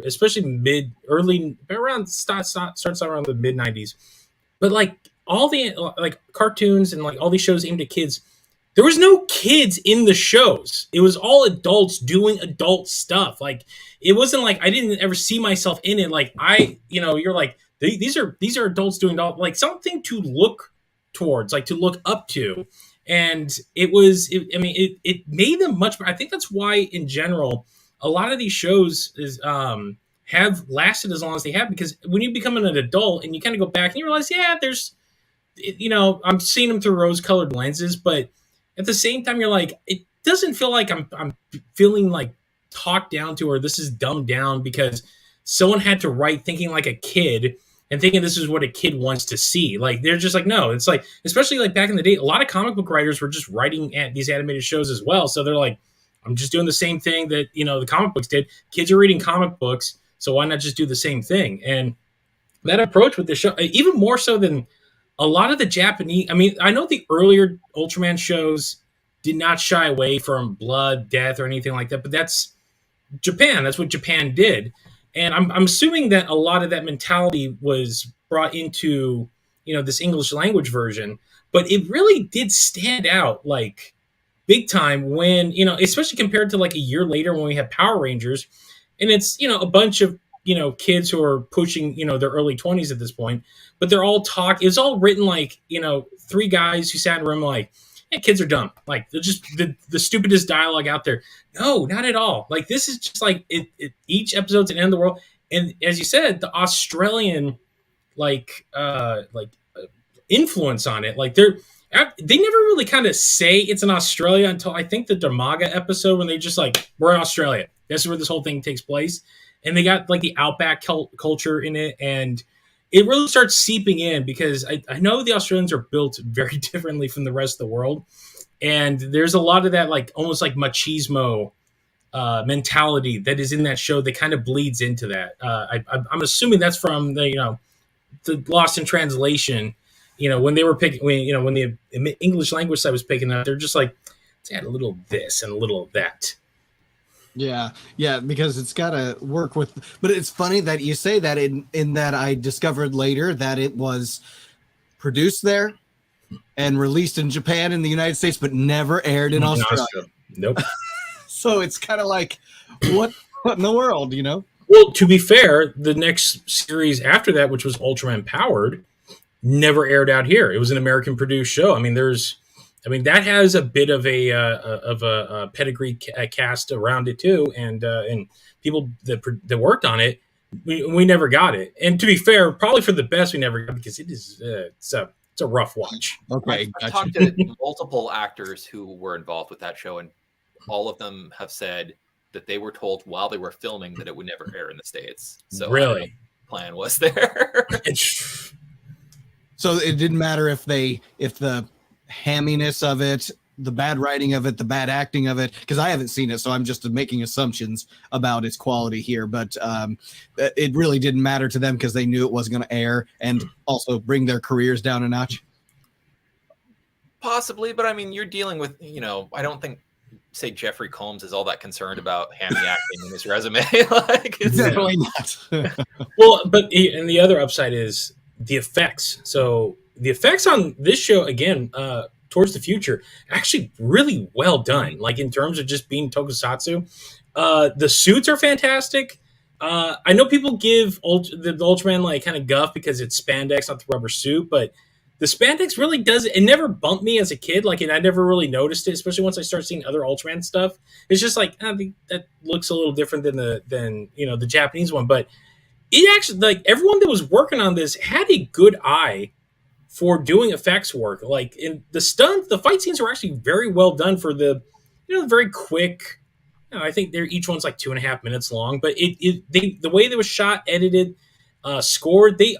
especially starts around the mid 90s. But all the cartoons and all these shows aimed at kids, there was no kids in the shows. It was all adults doing adult stuff. It wasn't I didn't ever see myself in it. You're these are adults doing something to look towards, to look up to. And it made them much better. I think that's why, in general, a lot of these shows have lasted as long as they have, because when you become an adult and you kind of go back and you realize, I'm seeing them through rose-colored lenses, but at the same time, you're it doesn't feel like I'm feeling talked down to, or this is dumbed down because someone had to write thinking like a kid and thinking this is what a kid wants to see. They're just no. It's especially back in the day, a lot of comic book writers were just writing at these animated shows as well. So they're I'm just doing the same thing that, the comic books did. Kids are reading comic books, so why not just do the same thing? And that approach with the show, even more so than a lot of the Japanese, I know the earlier Ultraman shows did not shy away from blood, death, or anything like that, but that's Japan. That's what Japan did. And I'm assuming that a lot of that mentality was brought into, this English language version, but it really did stand out big time when, especially compared to a year later when we had Power Rangers, and it's, a bunch of, kids who are pushing, their early 20s at this point, but they're all it's all written 3 guys who sat in a room kids are dumb. They're just the stupidest dialogue out there. No, not at all. This is just each episode's an end of the world. And as you said, the Australian influence on it, they never really kind of say it's in Australia until I think the Damaga episode, when they just we're in Australia. This is where this whole thing takes place. and they got like the outback culture in it, and it really starts seeping in because I know the Australians are built very differently from the rest of the world, and there's a lot of that like almost like machismo mentality that is in that show that kind of bleeds into that. I'm assuming that's from the Lost in Translation. When they were picking, when the English language side was picking up, they're just like, let's add a little of this and a little of that. Yeah, because it's got to work with. But it's funny that you say that in that I discovered later that it was produced there and released in Japan and the United States, but never aired in Australia. Nope. So it's kind of like, what in the world, Well, to be fair, the next series after that, which was Ultraman Powered, never aired out here. It was an American produced show. That has a bit of a pedigree cast around it too, and people that worked on it, we never got it. And to be fair, probably for the best, we never got it because it is it's a rough watch. Okay, I've talked to multiple actors who were involved with that show, and all of them have said that they were told while they were filming that it would never air in the States. So really, the plan was there. So it didn't matter if the hamminess of it, the bad writing of it, the bad acting of it, because I haven't seen it, so I'm just making assumptions about its quality here. But it really didn't matter to them because they knew it wasn't going to air and also bring their careers down a notch. Possibly, but you're dealing with, I don't think, say, Jeffrey Combs is all that concerned about hammy acting in his resume. It's definitely not. Well, and the other upside is the effects. So the effects on this show, again, Towards the Future, actually really well done. Like in terms of just being tokusatsu, the suits are fantastic. I know people give the Ultraman like kind of guff because it's spandex, not the rubber suit, but the spandex really does it. It never bumped me as a kid, and I never really noticed it, especially once I started seeing other Ultraman stuff. It's just like that looks a little different than the Japanese one, but it actually, like, everyone that was working on this had a good eye for doing effects work. Like in the stunts, the fight scenes were actually very well done for the very quick. I think each one's like 2.5 minutes long, but the way they was shot, edited, scored, they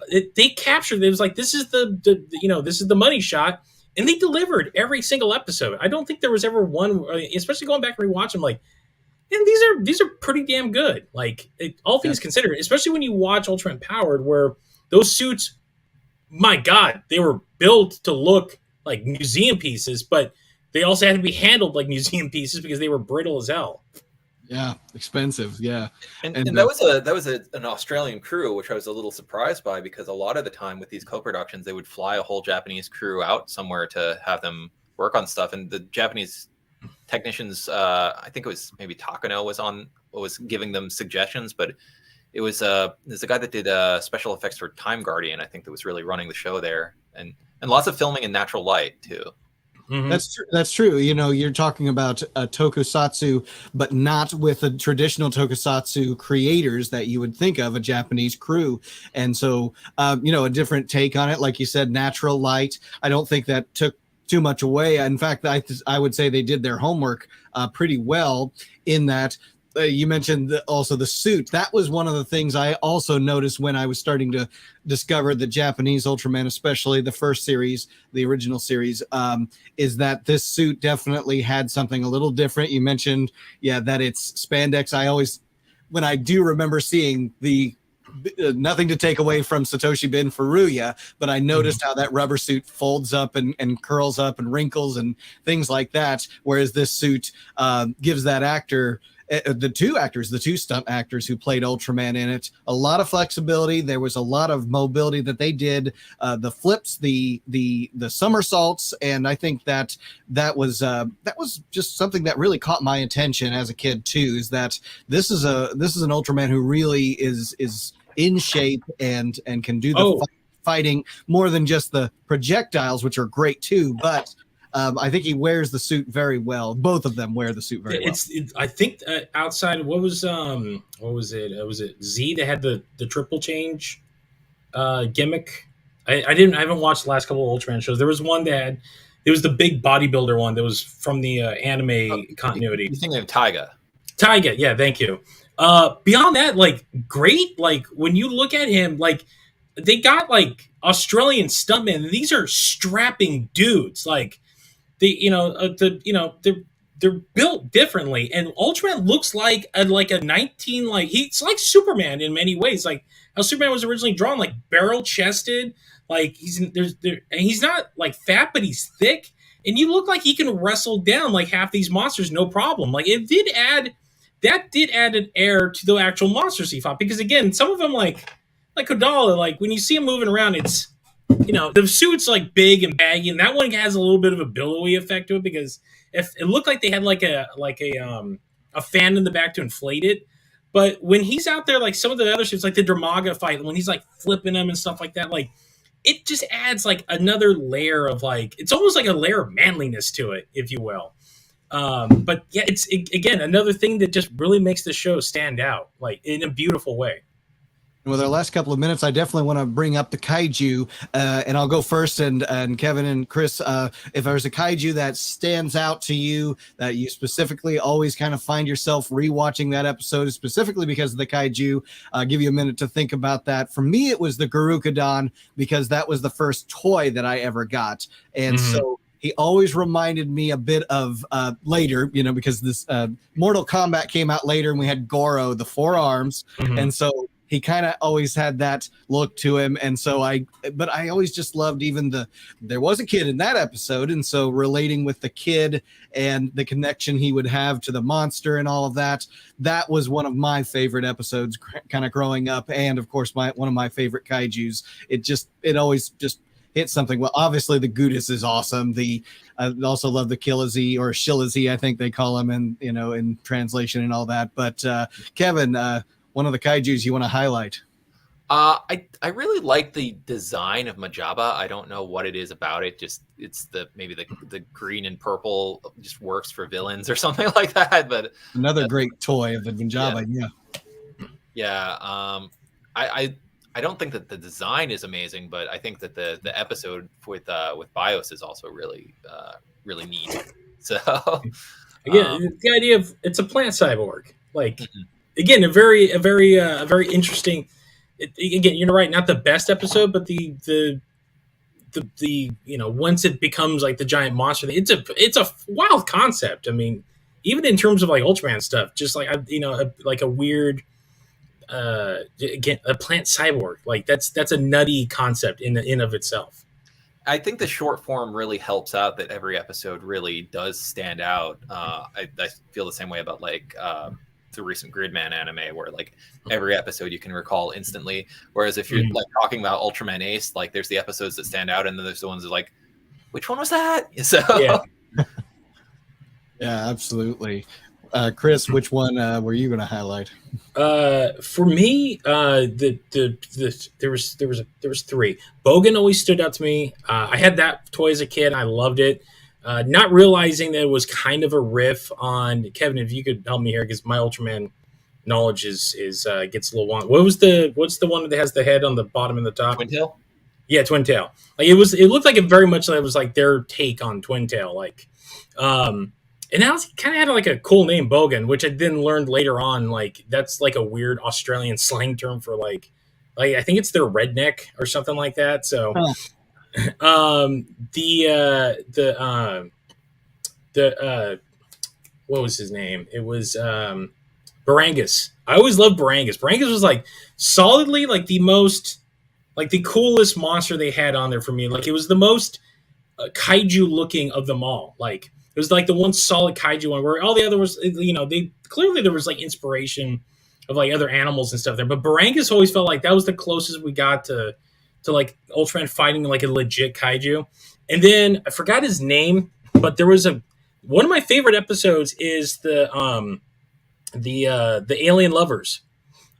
captured. It was like, this is this is the money shot, and they delivered every single episode. I don't think there was ever one, especially going back and rewatch them, like, and these are pretty damn good. Like, all things considered, especially when you watch Ultraman Powered, where those suits, my God, they were built to look like museum pieces, but they also had to be handled like museum pieces because they were brittle as hell. Yeah, expensive. Yeah, and that was an Australian crew, which I was a little surprised by, because a lot of the time with these co-productions, they would fly a whole Japanese crew out somewhere to have them work on stuff, and the Japanese technicians, I think it was maybe Takano was giving them suggestions, but it was there's a guy that did special effects for Time Guardian, I think, that was really running the show there, and lots of filming in natural light too. Mm-hmm. That's true. You're talking about a tokusatsu, but not with the traditional tokusatsu creators that you would think of, a Japanese crew. And so, a different take on it. Like you said, natural light. I don't think that took too much away. In fact, I would say they did their homework pretty well in that. You mentioned also the suit. That was one of the things I also noticed when I was starting to discover the Japanese Ultraman, especially the first series, the original series, is that this suit definitely had something a little different. You mentioned, that it's spandex. When I do remember seeing the nothing to take away from Satoshi Bin Furuya, but I noticed how that rubber suit folds up and curls up and wrinkles and things like that, whereas this suit gives that actor, the two stunt actors who played Ultraman in it, a lot of flexibility. There was a lot of mobility that they did, the flips, the somersaults, and I think that was just something that really caught my attention as a kid too. Is that this is an Ultraman who really is in shape and can do the fighting more than just the projectiles, which are great too, but. I think he wears the suit very well. Both of them wear the suit very well. I think outside, what was it? Was it Z that had the triple change gimmick? I haven't watched the last couple of Ultraman shows. There was one it was the big bodybuilder one that was from the anime continuity. You're thinking of Taiga. Taiga, yeah, thank you. Beyond that, like great. Like when you look at him, like they got like Australian stuntmen. And these are strapping dudes. Like they're built differently, and Ultraman looks like a 19 like he's like Superman in many ways, like how Superman was originally drawn, like barrel chested, like and he's not like fat, but he's thick, and you look like he can wrestle down like half these monsters no problem. Like that did add an air to the actual monsters he fought, because again, some of them like Kodala, like when you see him moving around, it's the suit's like big and baggy, and that one has a little bit of a billowy effect to it, because if it looked like they had a fan in the back to inflate it. But when he's out there, like some of the other suits, like the Dramaga fight, when he's like flipping them and stuff like that, like it just adds like another layer of like, it's almost like a layer of manliness to it, if you will. But yeah, again, another thing that just really makes the show stand out, like in a beautiful way. With our last couple of minutes, I definitely want to bring up the kaiju, and I'll go first. And Kevin and Chris, if there's a kaiju that stands out to you, that you specifically always kind of find yourself rewatching that episode, specifically because of the kaiju, I'll give you a minute to think about that. For me, it was the Garukadon, because that was the first toy that I ever got, and so he always reminded me a bit of later, because this Mortal Kombat came out later, and we had Goro, the four arms, and so he kind of always had that look to him. And so I always just loved there was a kid in that episode. And so relating with the kid and the connection he would have to the monster and all of that, that was one of my favorite episodes kind of growing up. And of course, one of my favorite kaijus. It always just hits something. Well, obviously the Gudis is awesome. I also love the Killazy, or Shillazy, I think they call him in translation and all that. But Kevin, one of the kaijus you want to highlight? I really like the design of Majaba. I don't know what it is about it. Just it's maybe the green and purple just works for villains or something like that. But another great toy of the Majaba. Yeah. I don't think that the design is amazing, but I think that the episode with BIOS is also really really neat. So again, the idea of it's a plant cyborg, like. Again, a very interesting. Again, you're right. Not the best episode, but the once it becomes like the giant monster, it's a wild concept. I mean, even in terms of like Ultraman stuff, just like like a weird again, a plant cyborg. Like that's a nutty concept in of itself. I think the short form really helps out that every episode really does stand out. I feel the same way about like. The recent Gridman anime, where like every episode you can recall instantly, whereas if you're like talking about Ultraman Ace, like there's the episodes that stand out, and then there's the ones that like, which one was that? So yeah, absolutely. Chris, which one were you going to highlight? For me, there was three. Bogan always stood out to me. I had that toy as a kid. I loved it. Not realizing that it was kind of a riff on Kevin. If you could help me here, because my Ultraman knowledge is gets a little wonky. What's the one that has the head on the bottom and the top? Twin Tail. Yeah, Twin Tail. Like it looked like it very much like it was like their take on Twin Tail. Like, and now it kind of had like a cool name, Bogan, which I then learned later on. Like that's like a weird Australian slang term for like I think it's their redneck or something like that. So. What was his name? It was Barangus. I always loved Barangus. Barangus was like solidly like the most like the coolest monster they had on there for me. Like it was the most kaiju looking of them all. Like it was like the one solid kaiju one, where all the other was they clearly there was like inspiration of like other animals and stuff there, but Barangus always felt like that was the closest we got to like Ultraman fighting like a legit kaiju. And then I forgot his name, but there was one of my favorite episodes is the alien lovers,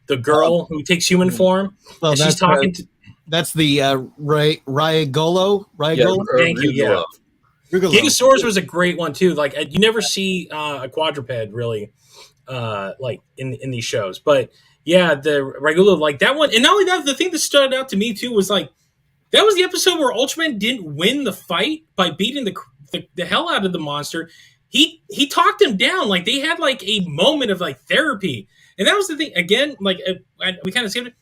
the girl who takes human form. Well, she's talking to. That's the Ryagolo. Thank you. Yeah, Gigasaurus was a great one too. Like you never see a quadruped really, like in these shows, but. Yeah, the regular like that one, and not only that, the thing that stood out to me too was like that was the episode where Ultraman didn't win the fight by beating the hell out of the monster. He talked him down. Like they had like a moment of like therapy, And that was the thing. Again, like we kind of skipped it.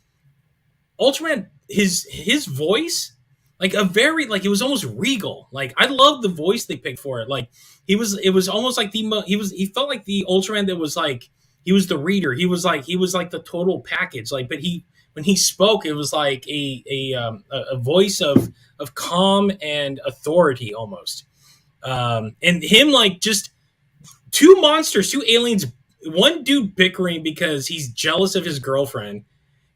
Ultraman, his voice, like a very like it was almost regal. Like I love the voice they picked for it. Like it was almost like he felt like the Ultraman that was like he was the reader. He was like the total package. Like, but when he spoke, it was like a voice of calm and authority almost. And him like just two monsters, two aliens, one dude bickering because he's jealous of his girlfriend,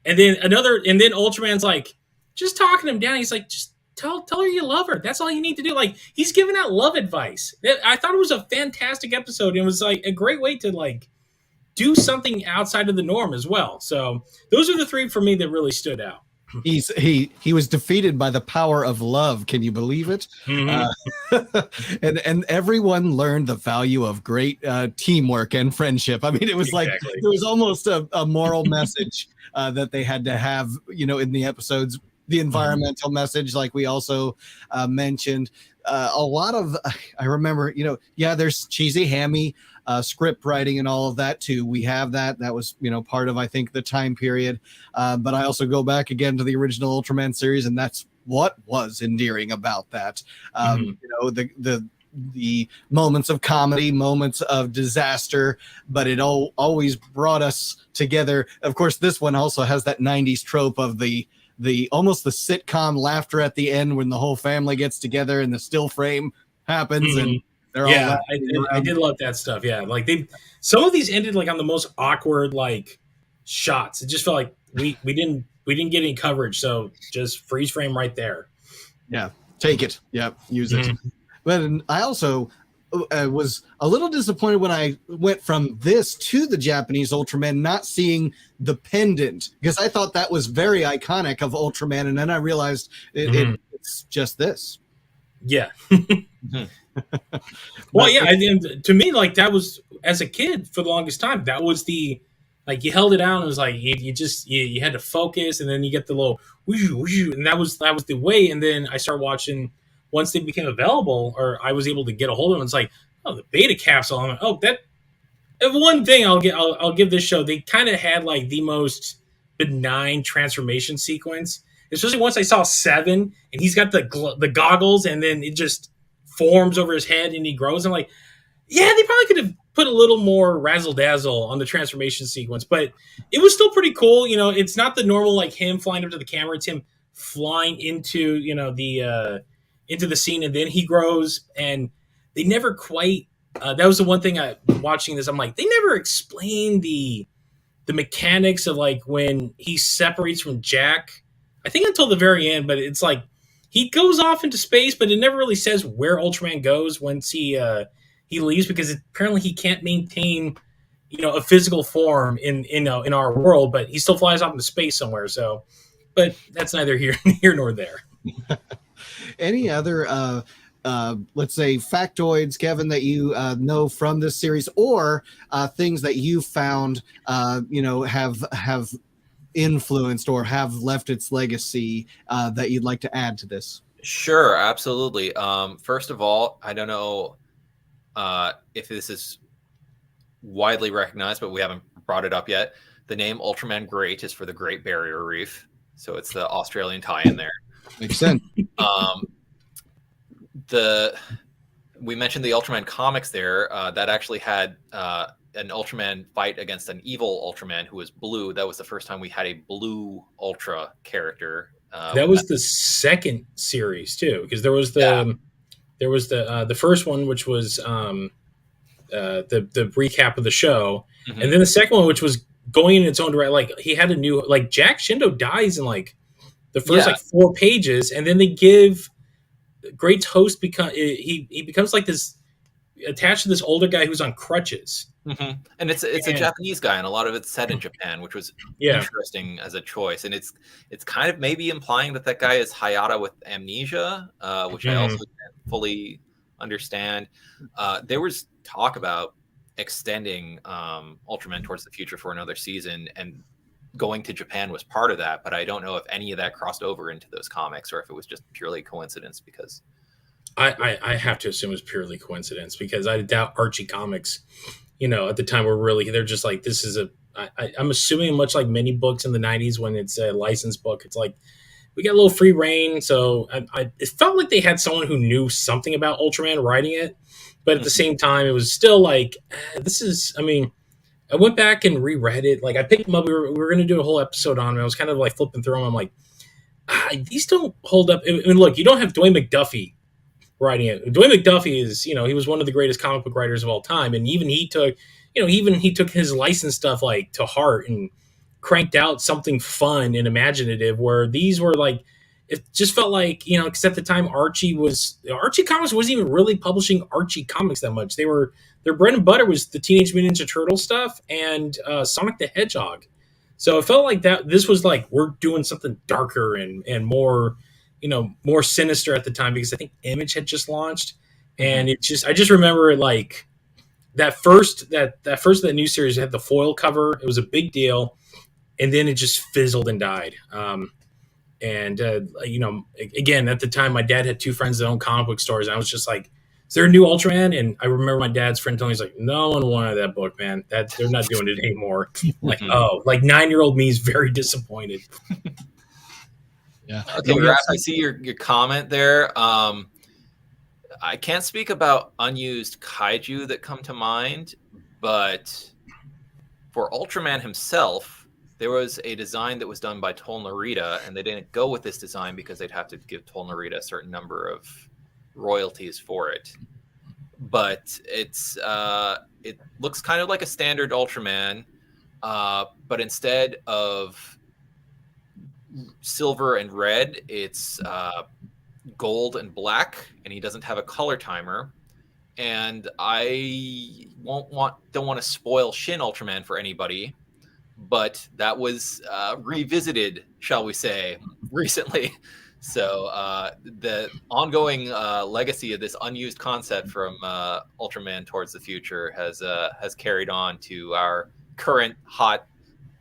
and then Ultraman's like just talking him down. He's like, just tell her you love her. That's all you need to do. Like he's giving out love advice. I thought it was a fantastic episode. And it was like a great way to like do something outside of the norm as well. So those are the three for me that really stood out. He was defeated by the power of love. Can you believe it? And everyone learned the value of great teamwork and friendship. I mean, it was like it was almost a moral message that they had to have, in the episodes. The environmental message, like we also mentioned, a lot of. I remember, there's cheesy, hammy script writing and all of that too. We have that. That was, part of, I think, the time period. But I also go back again to the original Ultraman series, and that's what was endearing about that. The moments of comedy, moments of disaster, but it always brought us together. Of course, this one also has that 90s trope of the almost the sitcom laughter at the end when the whole family gets together and the still frame happens and they're all I did love that stuff. Yeah, like some of these ended like on the most awkward like shots. It just felt like we didn't get any coverage, so just freeze frame right there. Yeah, take it. Yeah, use it. But I also was a little disappointed when I went from this to the Japanese Ultraman, not seeing the pendant, because I thought that was very iconic of Ultraman, and then I realized it's just this. Yeah. Well, yeah. To me, like that was as a kid for the longest time. That was the like you held it out and it was like you had to focus, and then you get the little whoosh, and that was the way. And then I started watching. Once they became available, or I was able to get a hold of them, it's like, oh, the beta capsule. I'm like, oh, that. One thing I'll give this show, they kind of had like the most benign transformation sequence, especially once I saw 7 and he's got the goggles and then it just forms over his head and he grows. I'm like, yeah, they probably could have put a little more razzle dazzle on the transformation sequence, but it was still pretty cool. It's not the normal like him flying up to the camera. It's him flying into into the scene, and then he grows, and they never quite that was the one thing watching this, I'm like, they never explained the mechanics of like when he separates from Jack, I think until the very end, but it's like he goes off into space, but it never really says where Ultraman goes once he leaves, because apparently he can't maintain a physical form in our world, but he still flies off into space somewhere. So, but that's neither here nor there. Any other, let's say, factoids, Kevin, that you know from this series, or things that you found, have influenced or have left its legacy that you'd like to add to this? Sure, absolutely. First of all, I don't know if this is widely recognized, but we haven't brought it up yet. The name Ultraman Great is for the Great Barrier Reef, so it's the Australian tie-in there. Makes sense. We mentioned the Ultraman comics there. That actually had an Ultraman fight against an evil Ultraman who was blue. That was the first time we had a blue Ultra character. That was the second series too, because there was the first one, which was the recap of the show, and then the second one, which was going in its own direction. Like he had a new, like Jack Shindo dies in like the first like 4 pages, and then they give Great's host he becomes like this attached to this older guy who's on crutches. And it's a Japanese guy, and a lot of it's set in Japan, which was interesting as a choice. And it's kind of maybe implying that guy is Hayata with amnesia, which I also can't fully understand. There was talk about extending Ultraman Towards the Future for another season, and going to Japan was part of that, but I don't know if any of that crossed over into those comics or if it was just purely coincidence, because I have to assume it's purely coincidence, because I doubt Archie Comics, at the time they're just like, this is I'm assuming much like many books in the 90s when it's a licensed book, it's like we got a little free reign. So it felt like they had someone who knew something about Ultraman writing it. But at the same time, it was still like, this is, I mean, I went back and reread it. Like I picked them up. We were going to do a whole episode on them. I was kind of like flipping through them. I'm like, these don't hold up. And look, you don't have Dwayne McDuffie writing it. Dwayne McDuffie is, you know, he was one of the greatest comic book writers of all time. And even he took, you know, even he took his licensed stuff like to heart and cranked out something fun and imaginative, where these were like, it just felt like, you know, because at the time Archie Comics wasn't even really publishing Archie comics that much. Their bread and butter was the Teenage Mutant Ninja Turtle stuff and Sonic the Hedgehog. So it felt like that this was like, we're doing something darker and more, you know, more sinister at the time, because I think Image had just launched. And I just remember it like that first that new series had the foil cover. It was a big deal. And then it just fizzled and died. You know, again, at the time, my dad had two friends that owned comic book stores. And I was just like, is there a new Ultraman? And I remember my dad's friend telling me, he's like, no one wanted that book, man. They're not doing it anymore. Like, oh, like 9-year-old me is very disappointed. Yeah. Okay, Raph, I see your comment there. I can't speak about unused kaiju that come to mind, but for Ultraman himself, there was a design that was done by Tol Narita, and they didn't go with this design because they'd have to give Tol Narita a certain number of royalties for it. But it looks kind of like a standard Ultraman, but instead of silver and red, it's gold and black, and he doesn't have a color timer. And I don't want to spoil Shin Ultraman for anybody, but that was revisited, shall we say, recently. So the ongoing legacy of this unused concept from Ultraman Towards the Future has carried on to our current hot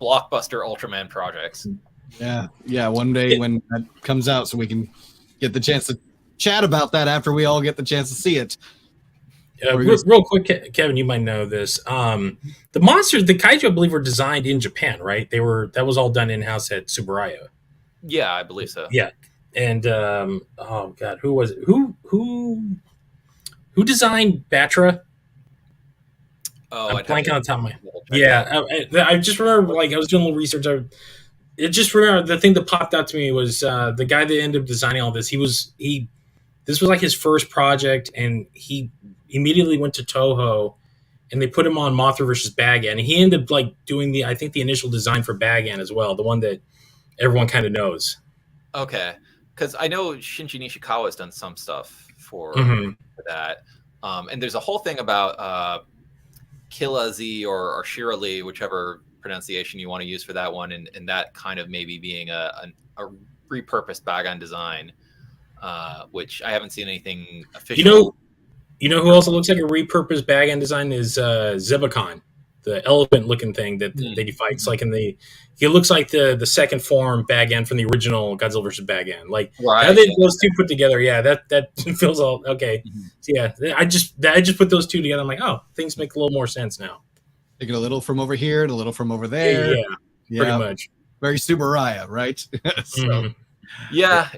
blockbuster Ultraman projects. Yeah. One day when that comes out, so we can get the chance to chat about that after we all get the chance to see it. Real quick, Kevin, you might know this. The monsters, the kaiju, I believe, were designed in Japan, right? That was all done in house at Tsuburaya. Yeah, I believe so. Yeah, and oh god, who was it? Who designed Batra? Oh, I'm blanking on the top of my. Yeah, I just remember, like, I was doing a little research. I just remember the thing that popped out to me was the guy that ended up designing all this. This was like his first project, and he immediately went to Toho, and they put him on Mothra versus Bagan, and he ended up like doing the initial design for Bagan as well, the one that everyone kind of knows. Okay, because I know Shinji Nishikawa has done some stuff for that, and there's a whole thing about Kilazi or Shirley, whichever pronunciation you want to use for that one, and that kind of maybe being a repurposed Bagan design. Which I haven't seen anything official. You know who also looks like a repurposed Bagan design is Zebacon, the elephant-looking thing that he fights. Like he looks like the second form Bagan from the original Godzilla vs. Bagan. Like how those two put together, yeah, that feels all okay. So yeah, I just put those two together. I'm like, oh, things make a little more sense now. Take it a little from over here and a little from over there. Yeah, pretty much. Very Tsuburaya, right? So. Yeah.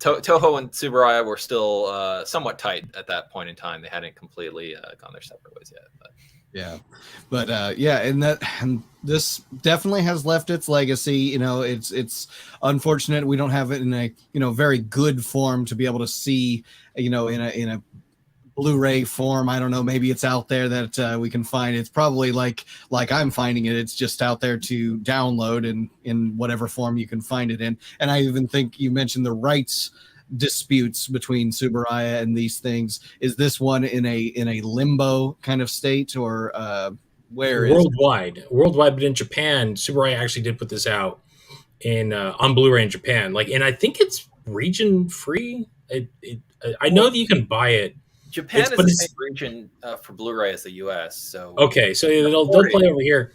Toho and Tsuburaya were still somewhat tight at that point in time. They hadn't completely gone their separate ways yet. And this definitely has left its legacy. You know, it's unfortunate we don't have it in a very good form to be able to see. You know, in a Blu-ray form. I don't know, maybe it's out there that we can find. It's probably like I'm finding it. It's just out there to download in whatever form you can find it in. And I even think you mentioned the rights disputes between Tsuburaya and these things. Is this one in a limbo kind of state, or where worldwide? Worldwide, but in Japan, Tsuburaya actually did put this out on Blu-ray in Japan. Like, and I think it's region free. I know that you can buy it. Japan is the same region for Blu-ray as the U.S. So okay, so they'll play over here.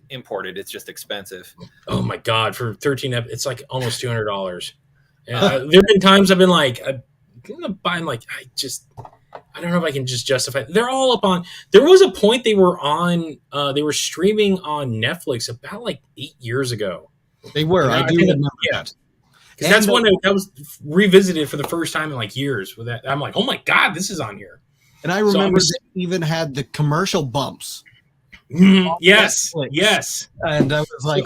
Imported, it's just expensive. Oh my god, for 13, it's like almost $200. There've been times I've been like, I'm gonna buy, like, I don't know if I can just justify it. They're all up on. There was a point they were on. They were streaming on Netflix about like 8 years ago. They were. And I do think remember yeah, that. because that's And when that was revisited for the first time in like years. With that, I'm like, oh my god, this is on here. and I So I'm remember just- they even had the commercial bumps. Yes, Netflix. yes. And I was like,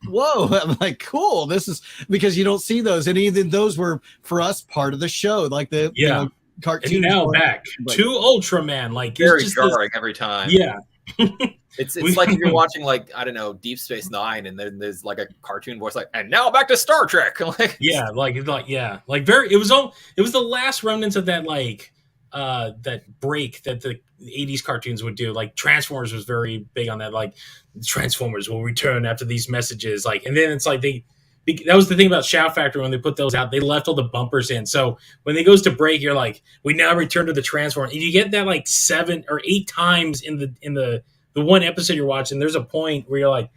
whoa. I'm like, cool. This is because you don't see those. And even those were for us part of the show, like the Yeah. cartoons. And now were- back like- to Ultraman. Like Very it's just this- jarring every time. yeah. It's We- like if you're watching like I don't know Deep Space Nine, and then there's like a cartoon voice like, and now back to Star Trek. Like Yeah, like very. It was the last remnants of that that break that the 80s cartoons would do. Like Transformers was very big on that. Like Transformers will return after these messages. Like, and then it's like that was the thing about Shout Factory when they put those out. They left all the bumpers in, so when they goes to break, you're like, we now return to the Transformers. And you get that like 7 or 8 times in the one episode you're watching. There's a point where you're like,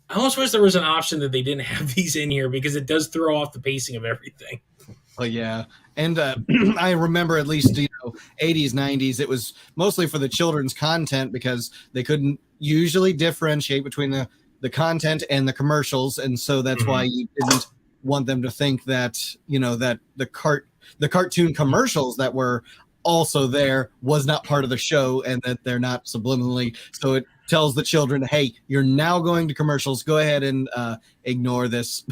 I almost wish there was an option that they didn't have these in here because it does throw off the pacing of everything. Oh yeah, and I remember at least 80s, 90s. It was mostly for the children's content because they couldn't usually differentiate between the content and the commercials, and so that's why you didn't want them to think that that the cartoon commercials that were also there was not part of the show, and that they're not subliminally. So it tells the children, hey, you're now going to commercials. Go ahead and ignore this,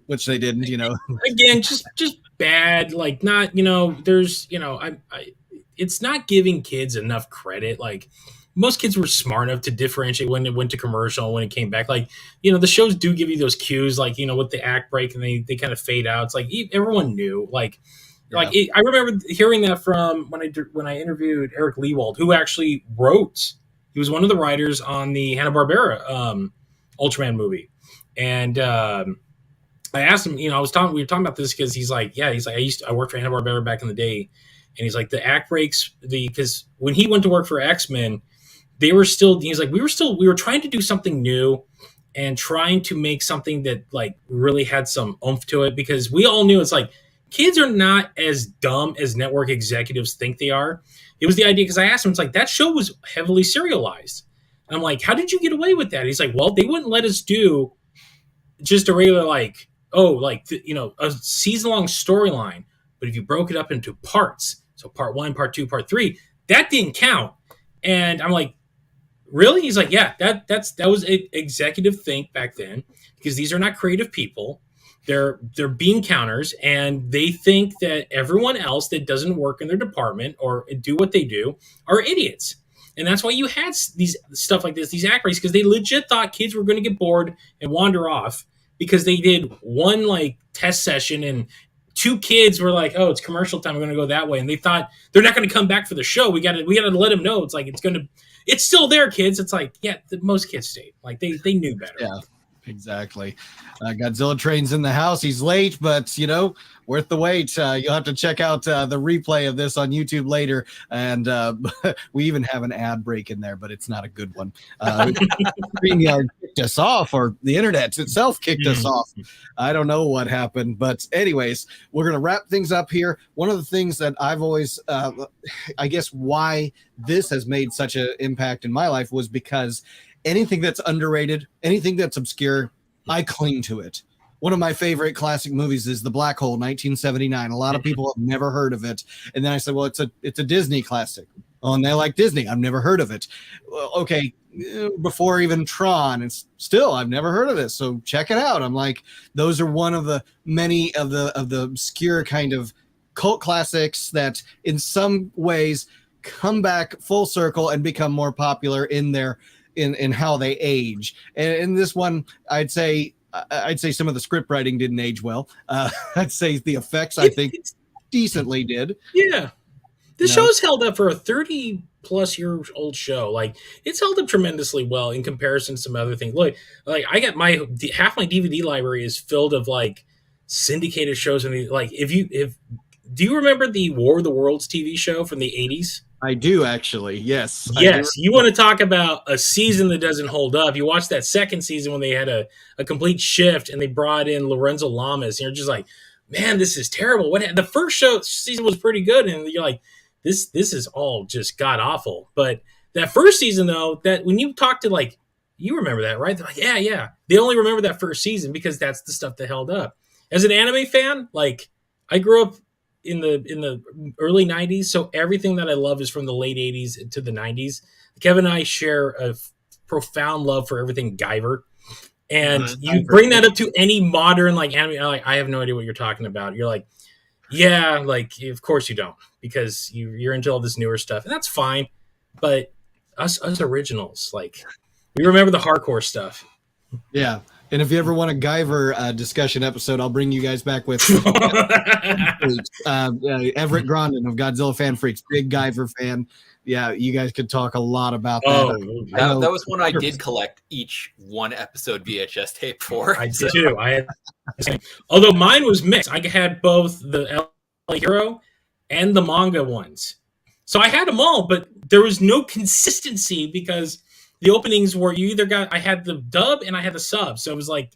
which they didn't. Again, just bad. Like not there's it's not giving kids enough credit. Like most kids were smart enough to differentiate when it went to commercial, when it came back. Like the shows do give you those cues, like with the act break, and they kind of fade out. It's like everyone knew. I remember hearing that from when I interviewed Eric Lewald, who actually wrote. He was one of the writers on the Hanna-Barbera Ultraman movie, and I asked him. We were talking about this because he's like, I worked for Hanna-Barbera back in the day, and he's like the act breaks because when he went to work for X-Men, they were still. He's like we were trying to do something new and trying to make something that like really had some oomph to it, because we all knew it's like kids are not as dumb as network executives think they are. It was the idea, because I asked him, it's like that show was heavily serialized. And I'm like, how did you get away with that? He's like, well, they wouldn't let us do just a regular a season-long storyline, but if you broke it up into parts, so part 1, part 2, part 3, that didn't count. And I'm like, really? He's like, yeah, that was an executive think back then, because these are not creative people. They're bean counters, and they think that everyone else that doesn't work in their department or do what they do are idiots. And that's why you had these stuff like this, these act breaks, because they legit thought kids were going to get bored and wander off, because they did one test session and 2 kids were like, oh, it's commercial time, we're going to go that way. And they thought they're not going to come back for the show. We got to let them know. It's like, it's still there, kids. It's like, yeah, most kids stayed. Like they knew better. Yeah. Exactly. Godzilla Train's in the house. He's late, but worth the wait. You'll have to check out the replay of this on YouTube later. And we even have an ad break in there, but it's not a good one. StreamYard kicked us off, or the internet itself kicked us off. I don't know what happened, but anyways, we're going to wrap things up here. One of the things that I've always, I guess why this has made such an impact in my life was because anything that's underrated, anything that's obscure, I cling to it. One of my favorite classic movies is The Black Hole, 1979. A lot of people have never heard of it. And then I said, well, it's a Disney classic. Oh, and they like Disney. I've never heard of it. Well, okay, before even Tron, and still I've never heard of this. So check it out. I'm like, those are one of the many of the obscure kind of cult classics that in some ways come back full circle and become more popular in their in how they age. And in this one, I'd say some of the script writing didn't age well. I'd say the effects, I think, decently did. Yeah. The show's held up for a 30-plus year old show. Like, it's held up tremendously well in comparison to some other things. Look, like I got half my DVD library is filled of syndicated shows. And do you remember the War of the Worlds TV show from the 80s? I do, actually. Yes. Yes. You want to talk about a season that doesn't hold up. You watch that second season when they had a complete shift and they brought in Lorenzo Lamas, and you're just like, man, this is terrible. The first season was pretty good, and you're like, this is all just god awful. But that first season, though, that when you talk to like, you remember that, right? They're like, yeah. They only remember that first season because that's the stuff that held up. As an anime fan, like I grew up in the early 90s, so everything that I love is from the late 80s to the 90s. Kevin and I share a profound love for everything Guyver. And you bring that up to any modern like anime, like, I have no idea what you're talking about. You're like, yeah, like of course you don't, because you're into all this newer stuff, and that's fine. But us originals, like, we remember the hardcore stuff. Yeah. And if you ever want a Guyver discussion episode, I'll bring you guys back with Everett Grondin of Godzilla Fan Freaks, big Guyver fan. Yeah, you guys could talk a lot about that. That was one I did collect each one episode VHS tape for. I did too. I had, although mine was mixed. I had both the LA Hero and the manga ones, so I had them all, but there was no consistency because the openings were, you either got, I had the dub and I had the sub, so it was like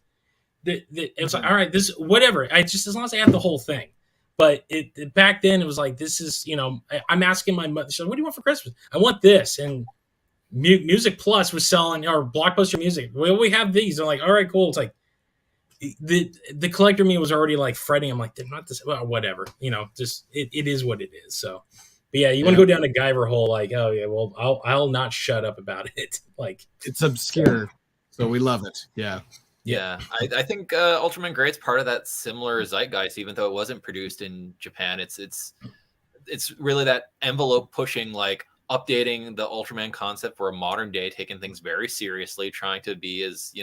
it was like, all right, this whatever. I just, as long as I had the whole thing. But it back then it was like, this is, I'm asking my mother, so what do you want for Christmas? I want this. And Music Plus was selling, or Blockbuster Music. Well, we have these. I'm like, all right, cool. It's like the collector me was already like fretting. I'm like, they're not this, well, whatever. Just it is what it is. So, but yeah, you want to go down a Guyver hole, like, oh yeah, well, I'll not shut up about it. Like, it's obscure, so we love it. Yeah. Yeah, I think Ultraman Great's part of that similar zeitgeist, even though it wasn't produced in Japan. It's really that envelope pushing, like updating the Ultraman concept for a modern day, taking things very seriously, trying to be as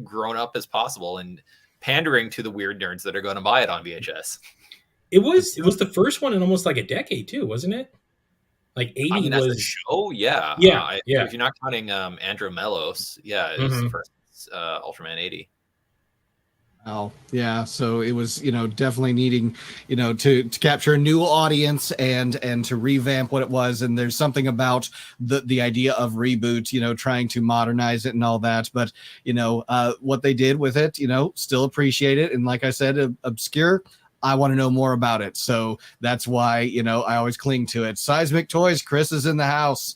grown up as possible, and pandering to the weird nerds that are going to buy it on VHS. It was the first one in almost like a decade too, wasn't it? Like 80 was as a show, yeah. Yeah. If you're not counting Andromelos, it was the first Ultraman 80. Oh yeah, so it was definitely needing to capture a new audience and to revamp what it was. And there's something about the idea of reboot, trying to modernize it and all that. But what they did with it, still appreciate it. And like I said, obscure, I want to know more about it. So that's why I always cling to it. Seismic Toys, Chris is in the house.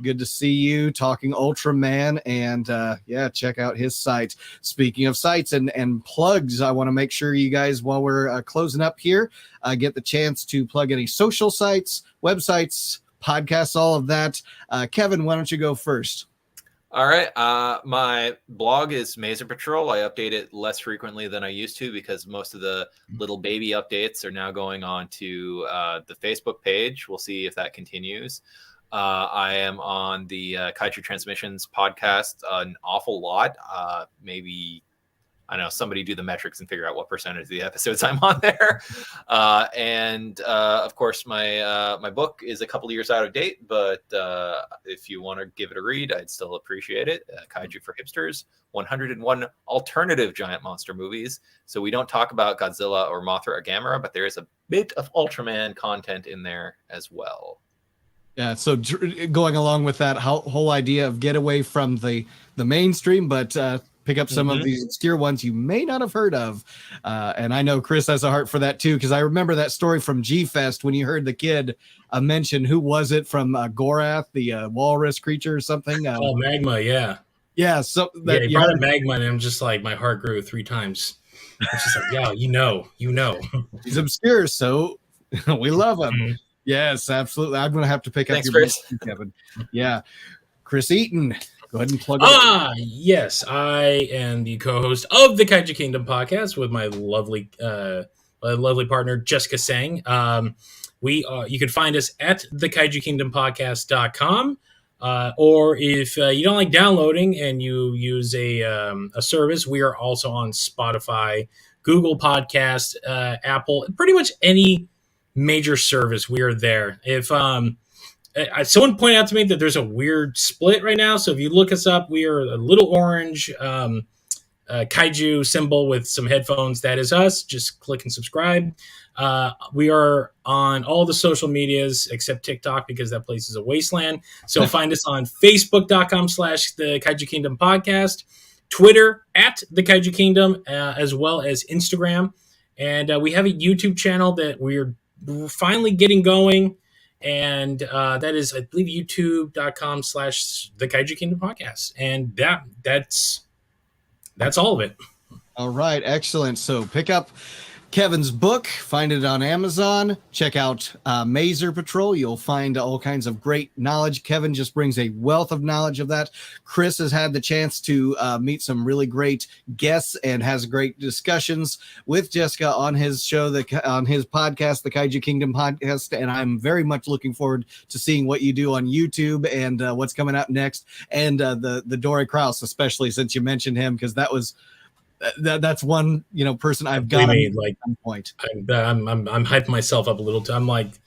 Good to see you, talking Ultraman, and check out his site. Speaking of sites and plugs, I want to make sure you guys, while we're closing up here, get the chance to plug any social sites, websites, podcasts, all of that. Kevin, why don't you go first? All right. My blog is Mazer Patrol. I update it less frequently than I used to because most of the little baby updates are now going on to the Facebook page. We'll see if that continues. I am on the Kaiju Transmissions podcast an awful lot. Maybe, I don't know, somebody do the metrics and figure out what percentage of the episodes I'm on there. And of course, my book is a couple of years out of date, but if you want to give it a read, I'd still appreciate it. Kaiju for Hipsters, 101 alternative giant monster movies. So we don't talk about Godzilla or Mothra or Gamera, but there is a bit of Ultraman content in there as well. Yeah, so going along with that whole idea of get away from the mainstream, but pick up some of these obscure ones you may not have heard of. And I know Chris has a heart for that too, because I remember that story from G-Fest when you heard the kid mention, who was it from Gorath, the walrus creature or something? Magma, yeah. Yeah, so that he brought up Magma, and I'm just like, my heart grew 3 times. It's just like, yeah, you know. He's obscure, so we love him. Yes, absolutely. I'm going to have to pick up your Chris. book, Kevin. Yeah. Chris Eaton, go ahead and plug it. Yes. I am the co-host of the Kaiju Kingdom podcast with my lovely partner, Jessica Sang. You can find us at thekaijukingdompodcast.com. Or if you don't like downloading and you use a service, we are also on Spotify, Google Podcast, Apple, pretty much any major service. We are there. If someone pointed out to me that there's a weird split right now, so if you look us up, we are a little orange kaiju symbol with some headphones. That is us. Just click and subscribe. We are on all the social medias except TikTok, because that place is a wasteland. So find us on Facebook.com/the Kaiju Kingdom podcast, Twitter at the Kaiju Kingdom, as well as Instagram. And we have a YouTube channel that we're finally getting going. And that is, I believe, youtube.com/the Kaiju Kingdom podcast. And that's all of it. All right, excellent. So pick up Kevin's book, find it on Amazon. Check out Mazer Patrol. You'll find all kinds of great knowledge. Kevin just brings a wealth of knowledge of that. Chris has had the chance to meet some really great guests and has great discussions with Jessica on his show, on his podcast, the Kaiju Kingdom podcast. And I'm very much looking forward to seeing what you do on YouTube and what's coming out next. And the Dory Kraus, especially since you mentioned him, because that's one person I've got at some point. I'm hyping myself up a little too. I'm like,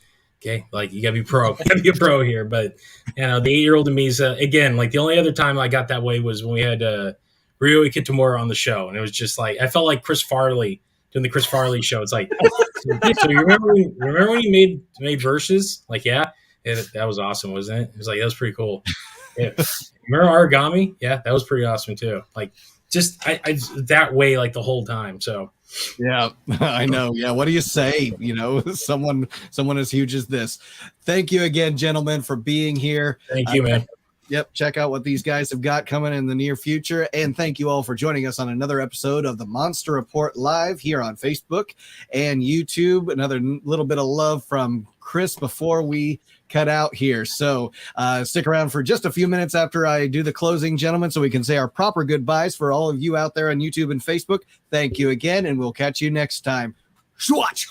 okay, like you gotta be pro, be a pro here. But the 8-year-old in me is again, like the only other time I got that way was when we had Ryo Kitamura on the show, and it was just like I felt like Chris Farley doing the Chris Farley show. It's like, so you remember when he made verses? Like, yeah, that was awesome, wasn't it? It was like that was pretty cool. Yeah. Remember Origami? Yeah, that was pretty awesome too. Like. Just I that way like the whole time. So yeah, I know. Yeah, what do you say? Someone as huge as this. Thank you again, gentlemen, for being here. Thank you, man. Yep, check out what these guys have got coming in the near future. And thank you all for joining us on another episode of the Monster Report Live here on Facebook and YouTube. Another little bit of love from Chris before we cut out here. So stick around for just a few minutes after I do the closing, gentlemen, so we can say our proper goodbyes for all of you out there on YouTube and Facebook. Thank you again, and we'll catch you next time. Swatch!